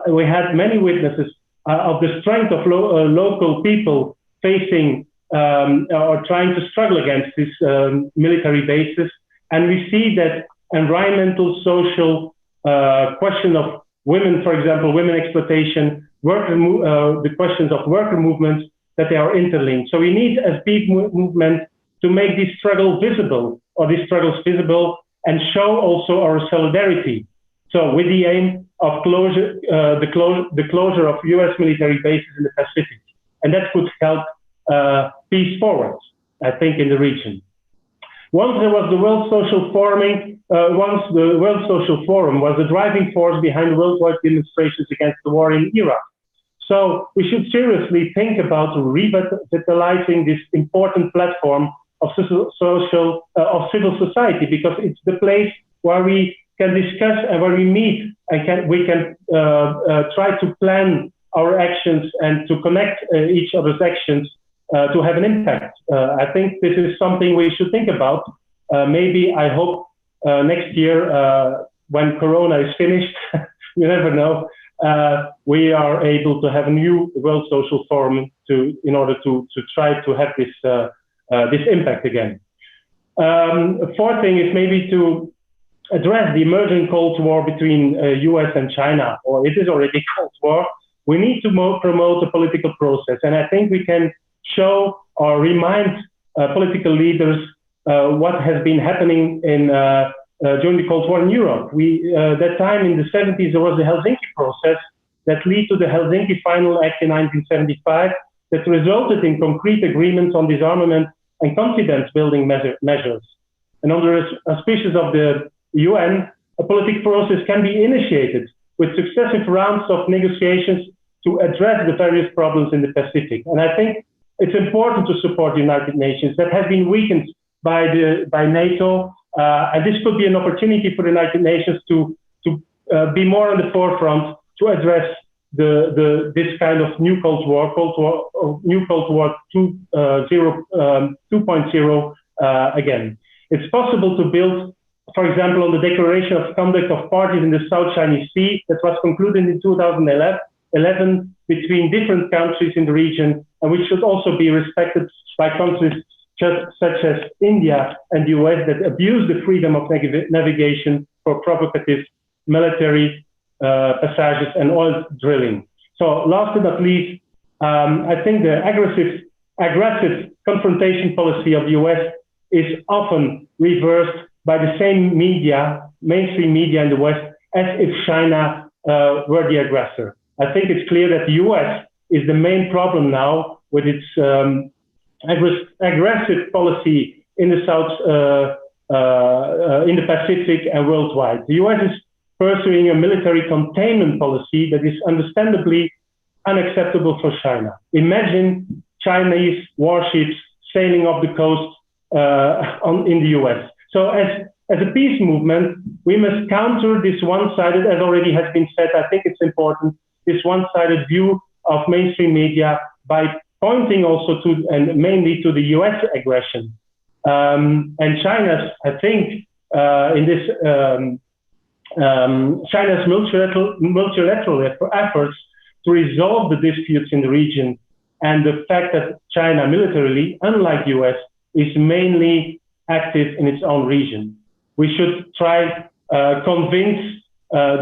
we had many witnesses of the strength of local people facing or trying to struggle against these military bases. And we see that environmental, social question of women, for example, women exploitation, the questions of worker movements, that they are interlinked. So we need a big movement to make these struggles visible, and show also our solidarity. So with the aim of the closure of US military bases in the Pacific. And that could help peace forward, I think, in the region. Once there was the World Social Forum, was the driving force behind the worldwide demonstrations against the war in Iraq. So we should seriously think about revitalizing this important platform of civil society, because it's the place where we can discuss and where we meet and we can try to plan our actions and to connect each other's actions to have an impact. I think this is something we should think about. Maybe, I hope, next year, when Corona is finished, you never know, we are able to have a new World Social Forum in order to try to have this impact again. A fourth thing is maybe to address the emerging Cold War between US and China, or it is already Cold War. We need to promote a political process, and I think we can show or remind political leaders what has been happening during the Cold War in Europe. That time in the 70s, there was the Helsinki process that led to the Helsinki Final Act in 1975 that resulted in concrete agreements on disarmament and confidence building measures. And under auspices of the UN, a political process can be initiated with successive rounds of negotiations to address the various problems in the Pacific. And I think it's important to support the United Nations that has been weakened by NATO. And this could be an opportunity for the United Nations to be more on the forefront to address this kind of new Cold War 2.0 again. It's possible to build, for example, on the Declaration of Conduct of Parties in the South China Sea that was concluded in 2011 between different countries in the region, and which should also be respected by countries such as India and the US that abuse the freedom of navigation for provocative military passages and oil drilling. So last but not least, I think the aggressive confrontation policy of the US is often reversed by the same media, mainstream media in the West, as if China were the aggressor. I think it's clear that the US is the main problem now with its aggressive policy in the South, in the Pacific and worldwide. The US is pursuing a military containment policy that is understandably unacceptable for China. Imagine Chinese warships sailing off the coast in the US. So as a peace movement, we must counter this one-sided, as already has been said, I think it's important, this one-sided view of mainstream media by pointing also to, and mainly to the US aggression. And China's, I think, in this, China's multilateral efforts to resolve the disputes in the region, and the fact that China militarily, unlike the US, is mainly active in its own region. We should try convince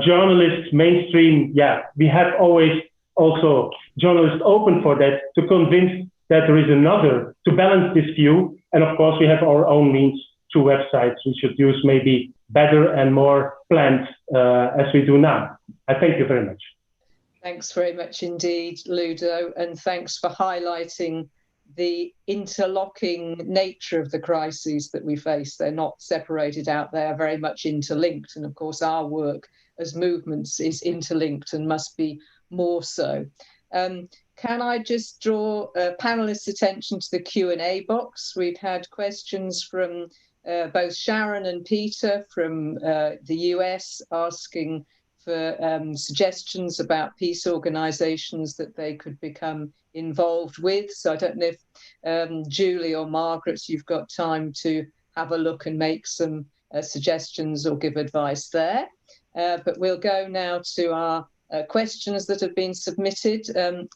journalists, mainstream, we have always also journalists open for that, to convince that there is another, to balance this view. And of course, we have our own means through websites we should use maybe better and more planned as we do now. I thank you very much. Thanks very much indeed, Ludo, and thanks for highlighting the interlocking nature of the crises that we face. They're not separated out, they are very much interlinked. And of course, our work as movements is interlinked and must be more so. Can I just draw panelists' attention to the Q&A box? We've had questions from both Sharon and Peter from the US asking for suggestions about peace organizations that they could become involved with. So I don't know if Julie or Margaret, you've got time to have a look and make some suggestions or give advice there. But we'll go now to our questions that have been submitted.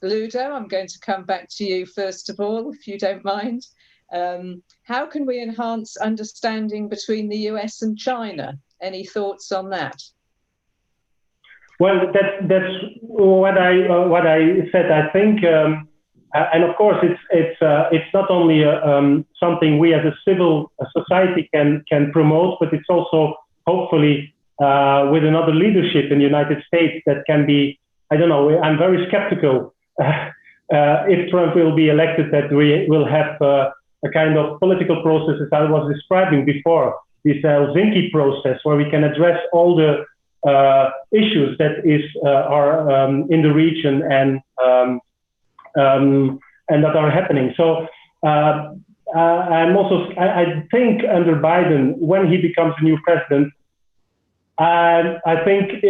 Ludo, I'm going to come back to you first of all, if you don't mind. How can we enhance understanding between the US and China? Any thoughts on that? Well, that's what I said. I think, and of course, it's not only something we as a civil society can promote, but it's also hopefully with another leadership in the United States that can be. I don't know. I'm very skeptical if Trump will be elected that we will have a kind of political process as I was describing before, this Helsinki process where we can address all the issues that are in the region and that are happening. So I think under Biden, when he becomes a new president, I think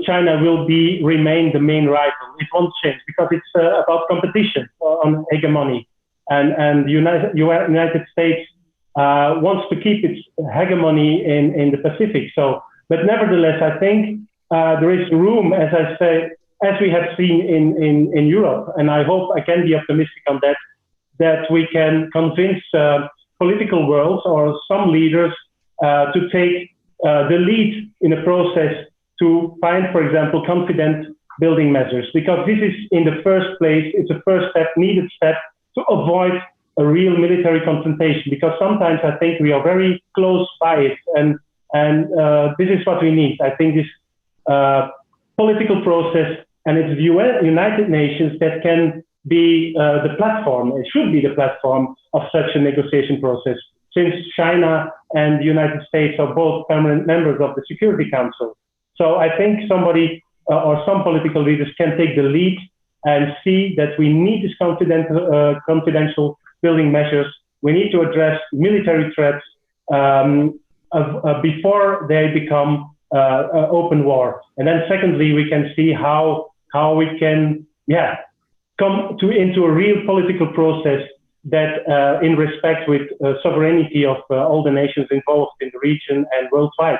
China will remain the main rival. It won't change because it's about competition on hegemony, and the United States wants to keep its hegemony in the Pacific. So. But nevertheless, I think there is room, as I say, as we have seen in Europe, and I hope I can be optimistic on that, that we can convince political worlds or some leaders to take the lead in a process to find, for example, confident building measures, because this is in the first place, it's a first step, needed step to avoid a real military confrontation, because sometimes I think we are very close by it, and this is what we need. I think this political process, and it's the United Nations that can be the platform. It should be the platform of such a negotiation process, since China and the United States are both permanent members of the Security Council. So I think somebody or some political leaders can take the lead and see that we need this confidential building measures. We need to address military threats before they become open war. And then secondly, we can see how we can come into a real political process that in respect with sovereignty of all the nations involved in the region and worldwide.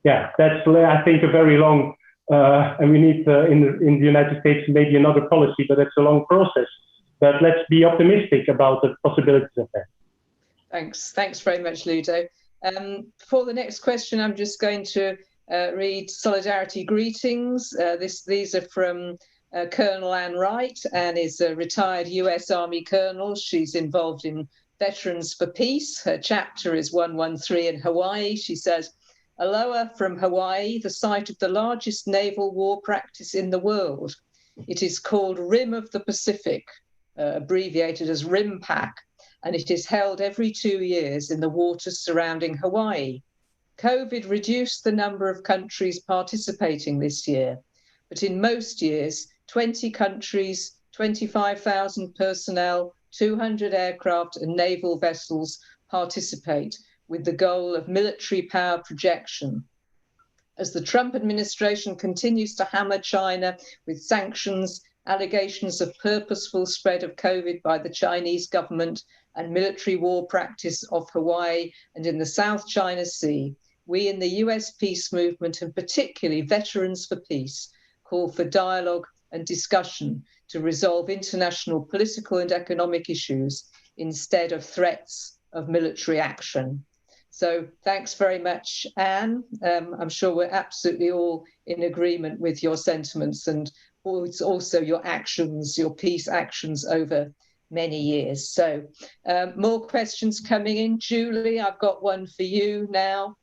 That's I think a very long, and we need in the United States maybe another policy, but it's a long process. But let's be optimistic about the possibilities of that. Thanks very much, Ludo. For the next question, I'm just going to read solidarity greetings. These are from Colonel Ann Wright. Ann is a retired US Army colonel. She's involved in Veterans for Peace. Her chapter is 113 in Hawaii. She says, "Aloha from Hawaii, the site of the largest naval war practice in the world. It is called Rim of the Pacific, abbreviated as RIMPAC, and it is held every 2 years in the waters surrounding Hawaii. COVID reduced the number of countries participating this year, but in most years, 20 countries, 25,000 personnel, 200 aircraft and naval vessels participate with the goal of military power projection. As the Trump administration continues to hammer China with sanctions, allegations of purposeful spread of COVID by the Chinese government and military war practice off Hawaii and in the South China Sea, we in the US peace movement, and particularly Veterans for Peace, call for dialogue and discussion to resolve international political and economic issues instead of threats of military action." So thanks very much, Anne. I'm sure we're absolutely all in agreement with your sentiments and also your actions, your peace actions over many years. So more questions coming in. Julie, I've got one for you now.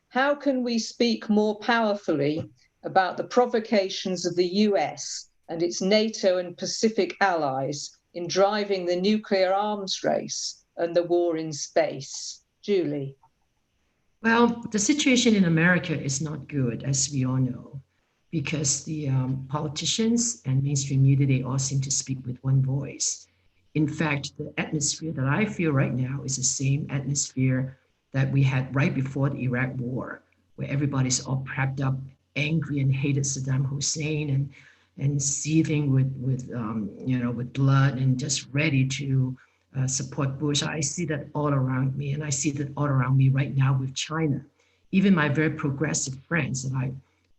How can we speak more powerfully about the provocations of the US and its NATO and Pacific allies in driving the nuclear arms race and the war in space? Julie. Well, the situation in America is not good, as we all know, because the politicians and mainstream media, they all seem to speak with one voice. In fact, the atmosphere that I feel right now is the same atmosphere that we had right before the Iraq war, where everybody's all prepped up, angry and hated Saddam Hussein and seething with blood and just ready to support Bush. I see that all around me, and I see that all around me right now with China. Even my very progressive friends that I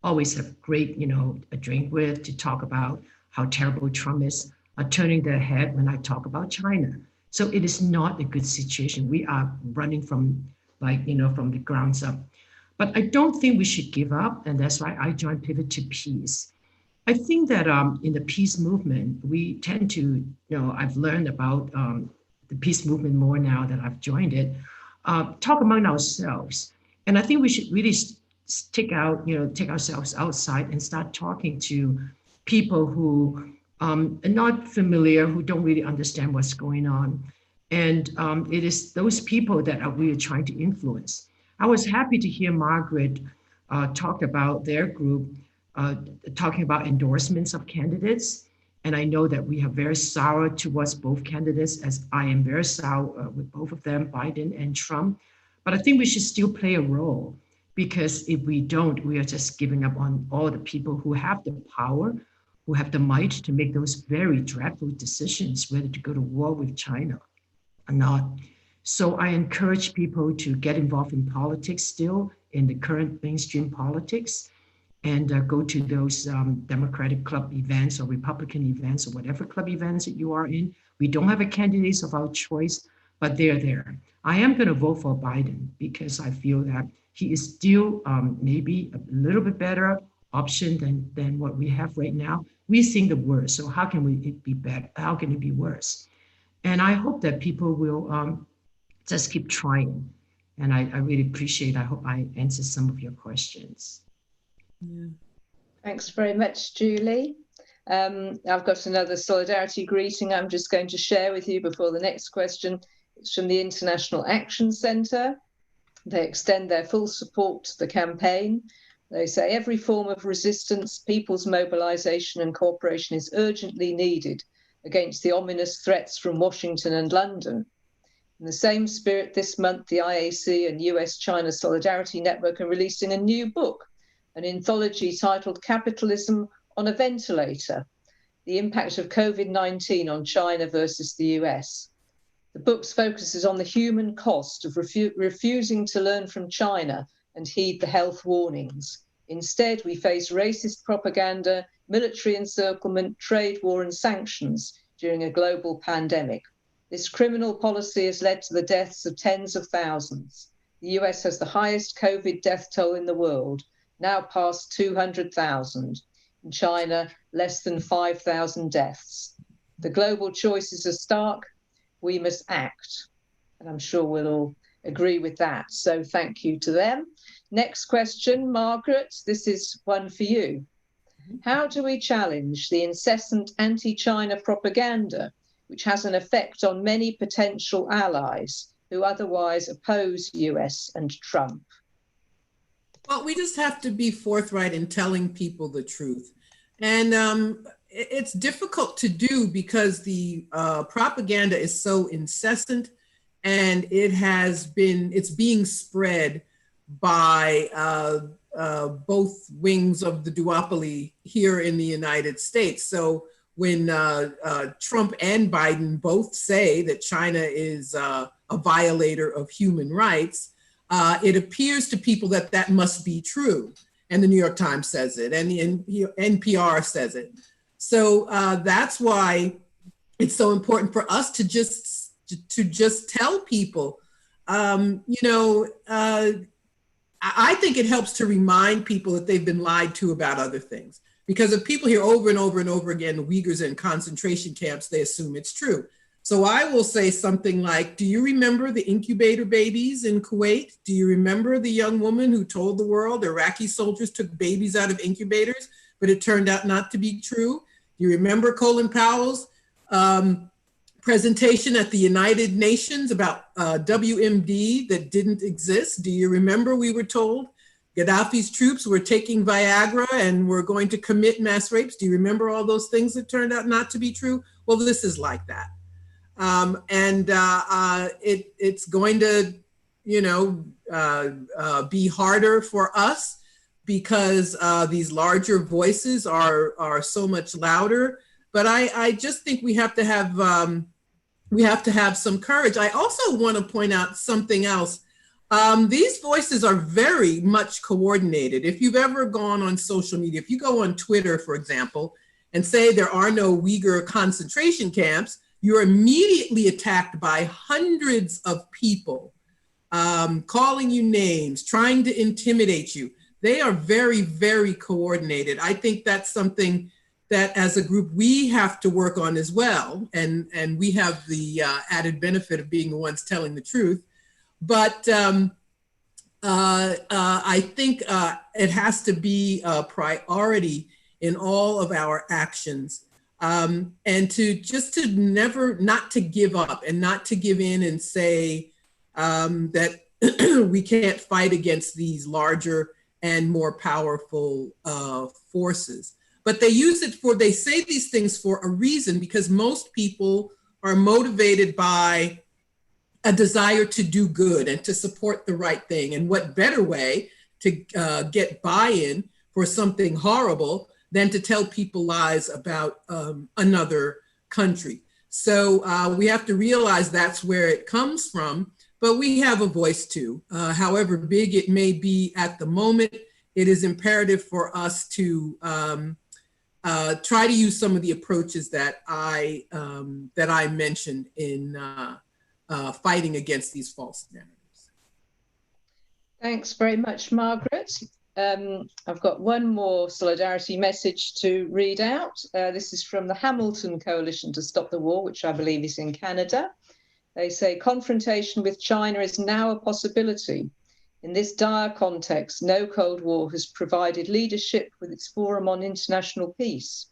always have great, a drink with to talk about how terrible Trump is, are turning their head when I talk about China. So it is not a good situation. We are running from the grounds up. But I don't think we should give up, and that's why I joined Pivot to Peace. I think that in the peace movement, we tend to, I've learned about the peace movement more now that I've joined it, talk among ourselves. And I think we should really take ourselves outside and start talking to people who are not familiar, who don't really understand what's going on. And it is those people that we are trying to influence. I was happy to hear Margaret talk about their group, talking about endorsements of candidates. And I know that we are very sour towards both candidates, as I am very sour with both of them, Biden and Trump. But I think we should still play a role, because if we don't, we are just giving up on all the people who have the power, who have the might to make those very dreadful decisions, whether to go to war with China or not. So I encourage people to get involved in politics still, in the current mainstream politics, and go to those Democratic club events or Republican events or whatever club events that you are in. We don't have a candidate of our choice, but they're there. I am going to vote for Biden because I feel that he is still maybe a little bit better option than what we have right now. We're seeing the worst, so how can it be better? How can it be worse? And I hope that people will just keep trying. And I really appreciate, I hope I answered some of your questions. Yeah. Thanks very much, Julie. I've got another solidarity greeting I'm just going to share with you before the next question. It's from the International Action Centre. They extend their full support to the campaign. They say every form of resistance, people's mobilisation and cooperation is urgently needed against the ominous threats from Washington and London. In the same spirit, this month, the IAC and US-China Solidarity Network are releasing a new book, an anthology titled Capitalism on a Ventilator, the impact of COVID-19 on China versus the US. The book focuses on the human cost of refusing to learn from China and heed the health warnings. Instead, we face racist propaganda, military encirclement, trade war and sanctions during a global pandemic. This criminal policy has led to the deaths of tens of thousands. The US has the highest COVID death toll in the world, now past 200,000. In China, less than 5,000 deaths. The global choices are stark. We must act. And I'm sure we'll all agree with that. So thank you to them. Next question, Margaret, this is one for you. How do we challenge the incessant anti-China propaganda, which has an effect on many potential allies who otherwise oppose US and Trump? Well, we just have to be forthright in telling people the truth. And it's difficult to do because the propaganda is so incessant, and it's being spread by both wings of the duopoly here in the United States. So when Trump and Biden both say that China is a violator of human rights, it appears to people that that must be true. And the New York Times says it, and the NPR says it. So that's why it's so important for us to just tell people, I think it helps to remind people that they've been lied to about other things. Because if people hear over and over and over again, the Uyghurs are in concentration camps, they assume it's true. So I will say something like, do you remember the incubator babies in Kuwait? Do you remember the young woman who told the world Iraqi soldiers took babies out of incubators, but it turned out not to be true? Do you remember Colin Powell's presentation at the United Nations about WMD that didn't exist? Do you remember we were told Gaddafi's troops were taking Viagra and were going to commit mass rapes. Do you remember all those things that turned out not to be true? Well, this is like that. It's going to, be harder for us because these larger voices are so much louder. But I just think we have to have some courage. I also want to point out something else. These voices are very much coordinated. If you've ever gone on social media, if you go on Twitter, for example, and say there are no Uyghur concentration camps, you're immediately attacked by hundreds of people calling you names, trying to intimidate you. They are very, very coordinated. I think that's something that as a group we have to work on as well. And we have the added benefit of being the ones telling the truth. But I think it has to be a priority in all of our actions. And to never, not to give up and not to give in and say that we can't fight against these larger and more powerful forces. But they say these things for a reason, because most people are motivated by a desire to do good and to support the right thing. And what better way to get buy-in for something horrible than to tell people lies about another country. So we have to realize that's where it comes from, but we have a voice too. However big it may be at the moment, it is imperative for us to try to use some of the approaches that I mentioned in fighting against these false narratives. Thanks very much, Margaret. I've got one more solidarity message to read out. This is from the Hamilton Coalition to Stop the War, which I believe is in Canada. They say confrontation with China is now a possibility. In this dire context, no Cold War has provided leadership with its Forum on International Peace.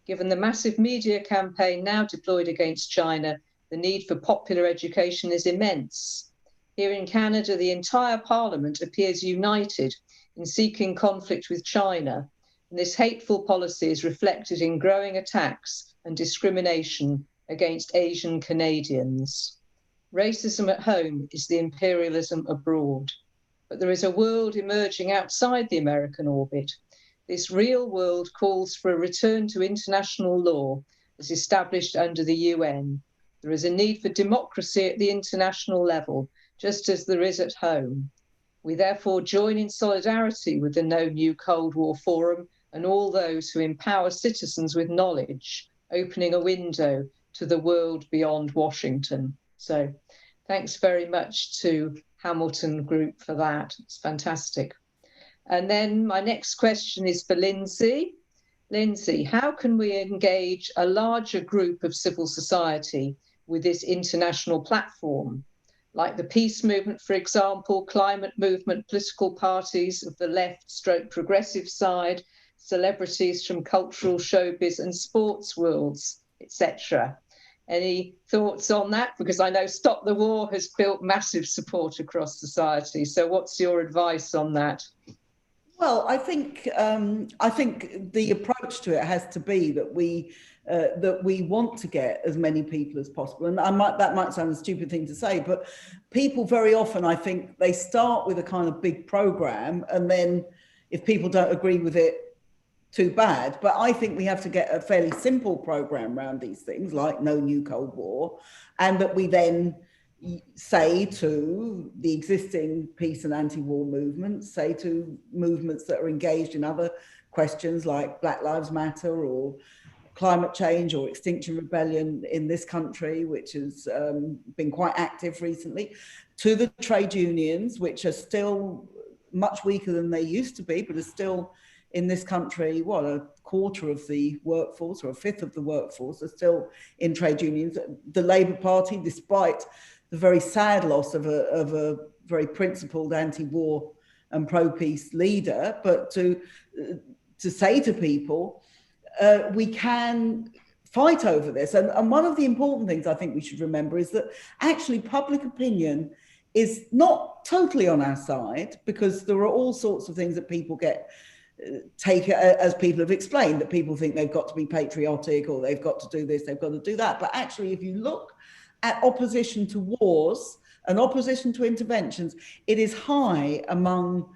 Given the massive media campaign now deployed against China, the need for popular education is immense. Here in Canada, the entire Parliament appears united in seeking conflict with China, and this hateful policy is reflected in growing attacks and discrimination against Asian Canadians. Racism at home is the imperialism abroad, but there is a world emerging outside the American orbit. This real world calls for a return to international law as established under the UN. There is a need for democracy at the international level, just as there is at home. We therefore join in solidarity with the No New Cold War Forum and all those who empower citizens with knowledge, opening a window to the world beyond Washington. So thanks very much to Hamilton Group for that. It's fantastic. And then my next question is for Lindsey. Lindsey, how can we engage a larger group of civil society with this international platform? Like the peace movement, for example, climate movement, political parties of the left/progressive side, celebrities from cultural showbiz and sports worlds, etc. Any thoughts on that? Because I know Stop the War has built massive support across society. So what's your advice on that? Well, I think the approach to it has to be that we want to get as many people as possible. And that might sound a stupid thing to say, but people very often, I think, they start with a kind of big program, and then if people don't agree with it, too bad. But I think we have to get a fairly simple program around these things, like No New Cold War, and that we then say to the existing peace and anti-war movements, say to movements that are engaged in other questions like Black Lives Matter or climate change or Extinction Rebellion in this country, which has been quite active recently, to the trade unions, which are still much weaker than they used to be, but are still in this country, what, a quarter of the workforce or a fifth of the workforce are still in trade unions. The Labour Party, despite the very sad loss of a very principled anti-war and pro-peace leader, but to say to people, we can fight over this. And one of the important things I think we should remember is that actually public opinion is not totally on our side, because there are all sorts of things that people get take as people have explained, that people think they've got to be patriotic or they've got to do this, they've got to do that. But actually, if you look at opposition to wars and opposition to interventions, it is high among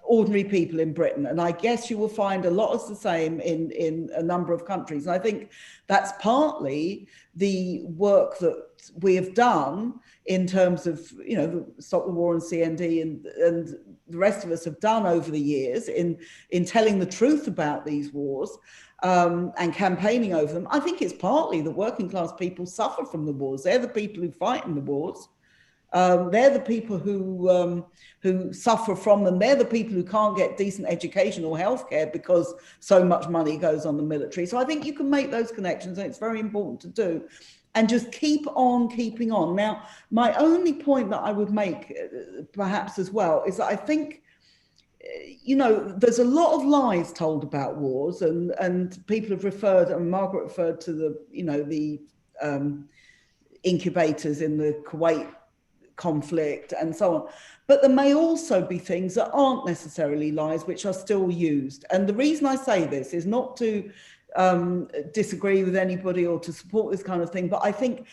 ordinary people in Britain. And I guess you will find a lot of the same in a number of countries. And I think that's partly the work that we have done in terms of, you know, Stop the War and CND and the rest of us have done over the years in telling the truth about these wars and campaigning over them. I think it's partly that working class people suffer from the wars. They're the people who fight in the wars. They're the people who suffer from them. They're the people who can't get decent education or healthcare because so much money goes on the military. So I think you can make those connections, and it's very important to do, and just keep on keeping on. Now, my only point that I would make, perhaps as well, is that I think, you know, there's a lot of lies told about wars, and people have referred, and Margaret referred to the, you know, the incubators in the Kuwait conflict and so on. But there may also be things that aren't necessarily lies, which are still used. And the reason I say this is not to disagree with anybody or to support this kind of thing, but I think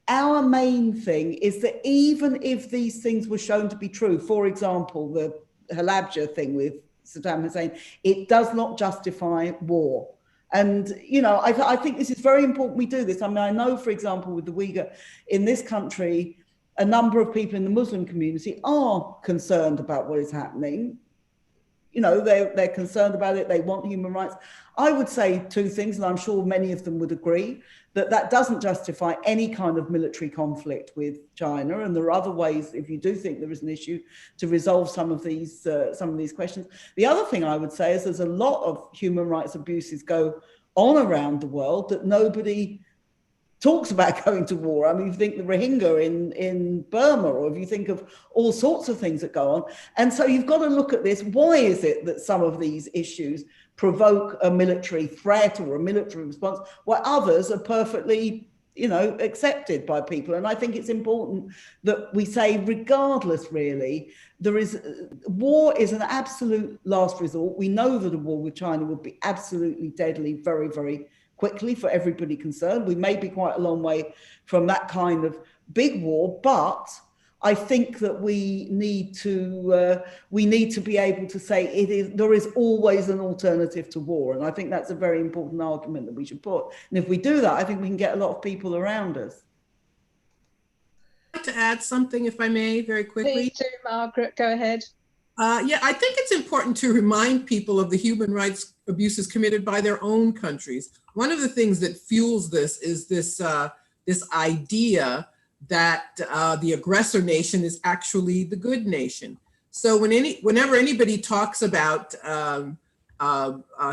our main thing is that even if these things were shown to be true, for example, the Halabja thing with Saddam Hussein, it does not justify war. And, you know, I think this is very important we do this. I mean, I know, for example, with the Uyghur in this country, a number of people in the Muslim community are concerned about what is happening. You know, they're concerned about it. They want human rights. I would say two things, and I'm sure many of them would agree, that doesn't justify any kind of military conflict with China. And there are other ways, if you do think there is an issue, to resolve some of these questions. The other thing I would say is there's a lot of human rights abuses go on around the world that nobody talks about going to war. I mean, if you think the Rohingya in Burma, or if you think of all sorts of things that go on. And so you've got to look at this. Why is it that some of these issues provoke a military threat or a military response, while others are perfectly, you know, accepted by people? And I think it's important that we say, regardless, really, war is an absolute last resort. We know that a war with China would be absolutely deadly very, very quickly for everybody concerned. We may be quite a long way from that kind of big war, but I think that we need to be able to say there is always an alternative to war, and I think that's a very important argument that we should put. And if we do that, I think we can get a lot of people around us. I'd like to add something, if I may, very quickly. Please do, Margaret. Go ahead. Yeah, I think it's important to remind people of the human rights abuses committed by their own countries. One of the things that fuels this is this idea that the aggressor nation is actually the good nation. So whenever anybody talks about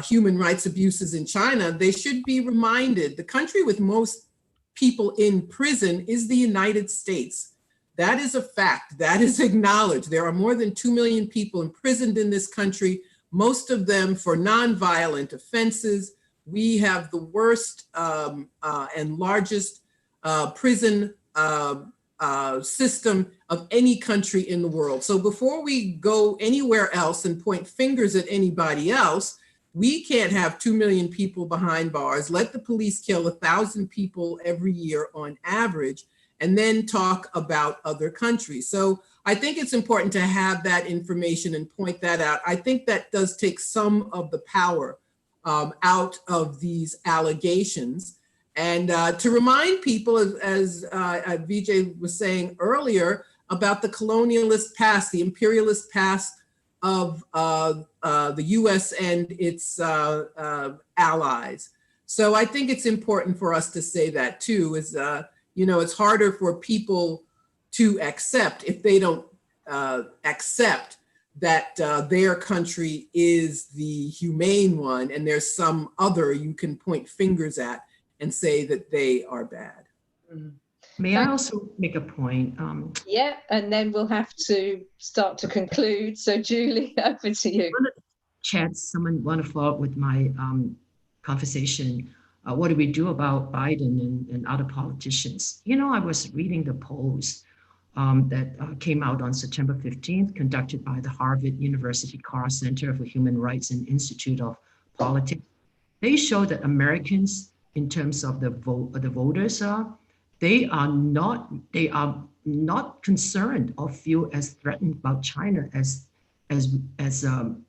human rights abuses in China, they should be reminded the country with most people in prison is the United States. That is a fact. That is acknowledged. There are more than 2 million people imprisoned in this country, most of them for nonviolent offenses. We have the worst and largest prison system of any country in the world. So before we go anywhere else and point fingers at anybody else, we can't have 2 million people behind bars, let the police kill 1,000 people every year on average, and then talk about other countries. So I think it's important to have that information and point that out. I think that does take some of the power out of these allegations. And to remind people, as Vijay was saying earlier, about the colonialist past, the imperialist past of the US and its allies. So I think it's important for us to say that too, is, you know, it's harder for people to accept if they don't accept that their country is the humane one and there's some other you can point fingers at and say that they are bad. May I also make a point? Yeah, and then we'll have to start to conclude. So Julie, over to you. One of the chats, someone want to follow up with my conversation. What do we do about Biden and other politicians? You know, I was reading the polls. that came out on September 15th, conducted by the Harvard University Carr Center for Human Rights and Institute of Politics. They show that Americans, in terms of the voters, they are not concerned or feel as threatened about China as the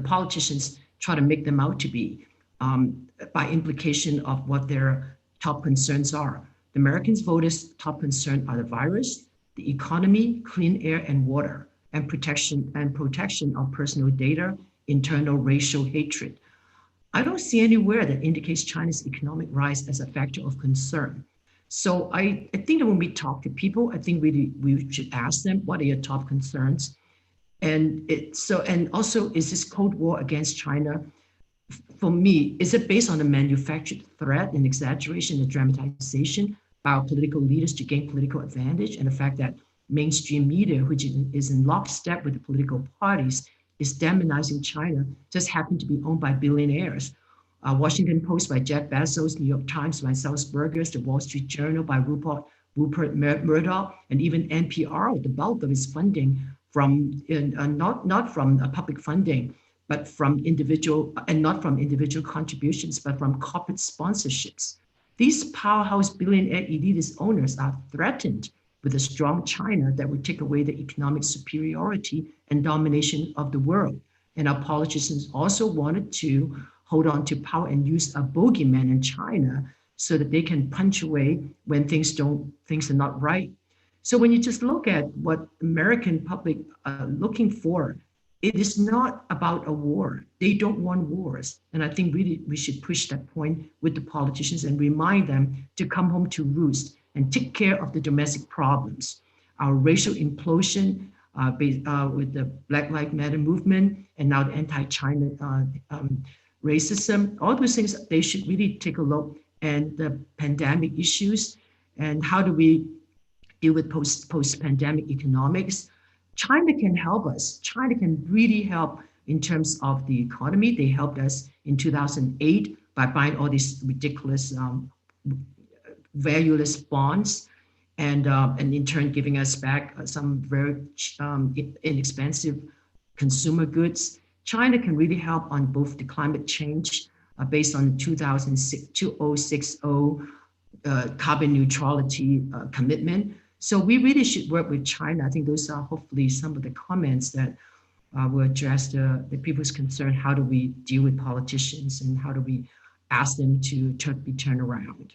politicians try to make them out to be, by implication of what their top concerns are. The Americans' voters' top concern are the virus, the economy, clean air and water, and protection of personal data, internal racial hatred. I don't see anywhere that indicates China's economic rise as a factor of concern. So I think that when we talk to people, I think we should ask them, what are your top concerns? And also, is this Cold War against China, for me, is it based on a manufactured threat and exaggeration and dramatization by our political leaders to gain political advantage, and the fact that mainstream media, which is in lockstep with the political parties, is demonizing China, just happen to be owned by billionaires? Washington Post by Jeff Bezos, New York Times by Sulzberger's, the Wall Street Journal by Rupert Murdoch, and even NPR, the bulk of its funding from not from public funding, but from individual, and not from individual contributions, but from corporate sponsorships. These powerhouse billionaire elitist owners are threatened with a strong China that would take away the economic superiority and domination of the world. And our politicians also wanted to hold on to power and use a bogeyman in China so that they can punch away when things are not right. So when you just look at what American public are looking for, it is not about a war. They don't want wars. And I think really we should push that point with the politicians and remind them to come home to roost and take care of the domestic problems. Our racial implosion with the Black Lives Matter movement, and now the anti-China racism, all those things, they should really take a look at the pandemic issues and how do we deal with post-pandemic economics. China can help us. China can really help in terms of the economy. They helped us in 2008 by buying all these ridiculous, valueless bonds, and in turn giving us back some very inexpensive consumer goods. China can really help on both the climate change based on 2060 carbon neutrality commitment. So we really should work with China. I think those are hopefully some of the comments that will address the people's concern. How do we deal with politicians and how do we ask them to be turned around?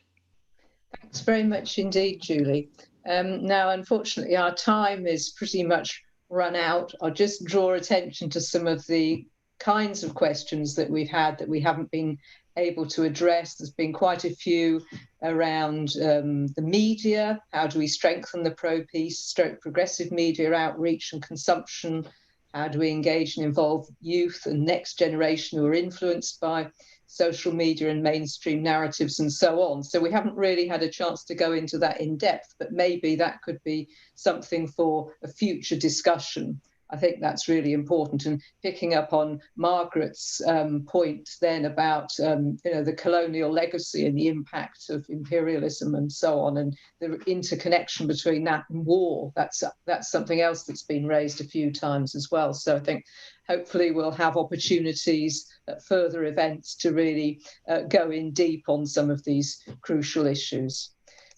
Thanks very much indeed, Julie. Now, unfortunately, our time is pretty much run out. I'll just draw attention to some of the kinds of questions that we've had that we haven't been able to address. There's been quite a few around the media. How do we strengthen the pro-peace, progressive media outreach and consumption? How do we engage and involve youth and next generation who are influenced by social media and mainstream narratives and so on? So we haven't really had a chance to go into that in depth, but maybe that could be something for a future discussion. I think that's really important. And picking up on Margaret's point then about the colonial legacy and the impact of imperialism and so on, and the interconnection between that and war, that's something else that's been raised a few times as well. So I think hopefully we'll have opportunities at further events to really go in deep on some of these crucial issues.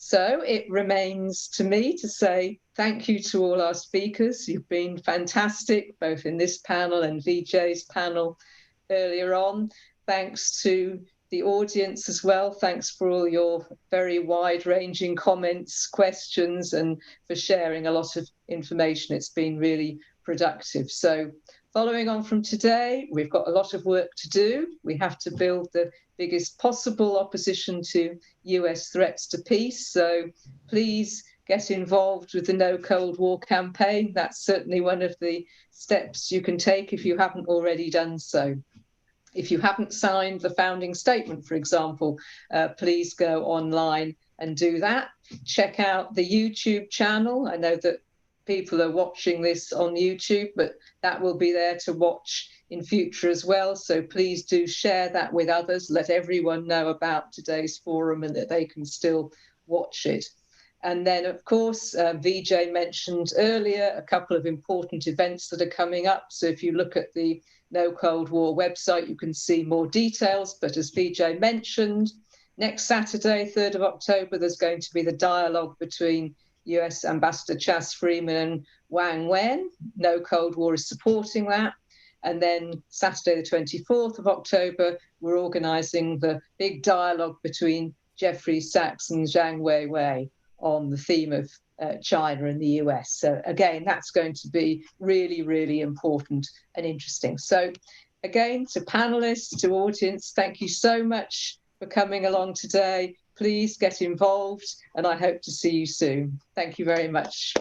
So it remains to me to say thank you to all our speakers. You've been fantastic, both in this panel and Vijay's panel earlier on. Thanks to the audience as well. Thanks for all your very wide-ranging comments, questions, and for sharing a lot of information. It's been really productive. So following on from today, we've got a lot of work to do. We have to build the biggest possible opposition to US threats to peace. So please get involved with the No Cold War campaign. That's certainly one of the steps you can take if you haven't already done so. If you haven't signed the founding statement, for example, please go online and do that. Check out the YouTube channel. I know that people are watching this on YouTube, but that will be there to watch in future as well. So please do share that with others. Let everyone know about today's forum and that they can still watch it. And then, of course, Vijay mentioned earlier a couple of important events that are coming up. So if you look at the No Cold War website, you can see more details. But as Vijay mentioned, next Saturday, 3rd of October, there's going to be the dialogue between US Ambassador Chas Freeman and Wang Wen. No Cold War is supporting that. And then Saturday, the 24th of October, we're organising the big dialogue between Jeffrey Sachs and Zhang Weiwei on the theme of China and the US. So again, that's going to be really, really important and interesting. So again, to panelists, to audience, thank you so much for coming along today. Please get involved, and I hope to see you soon. Thank you very much.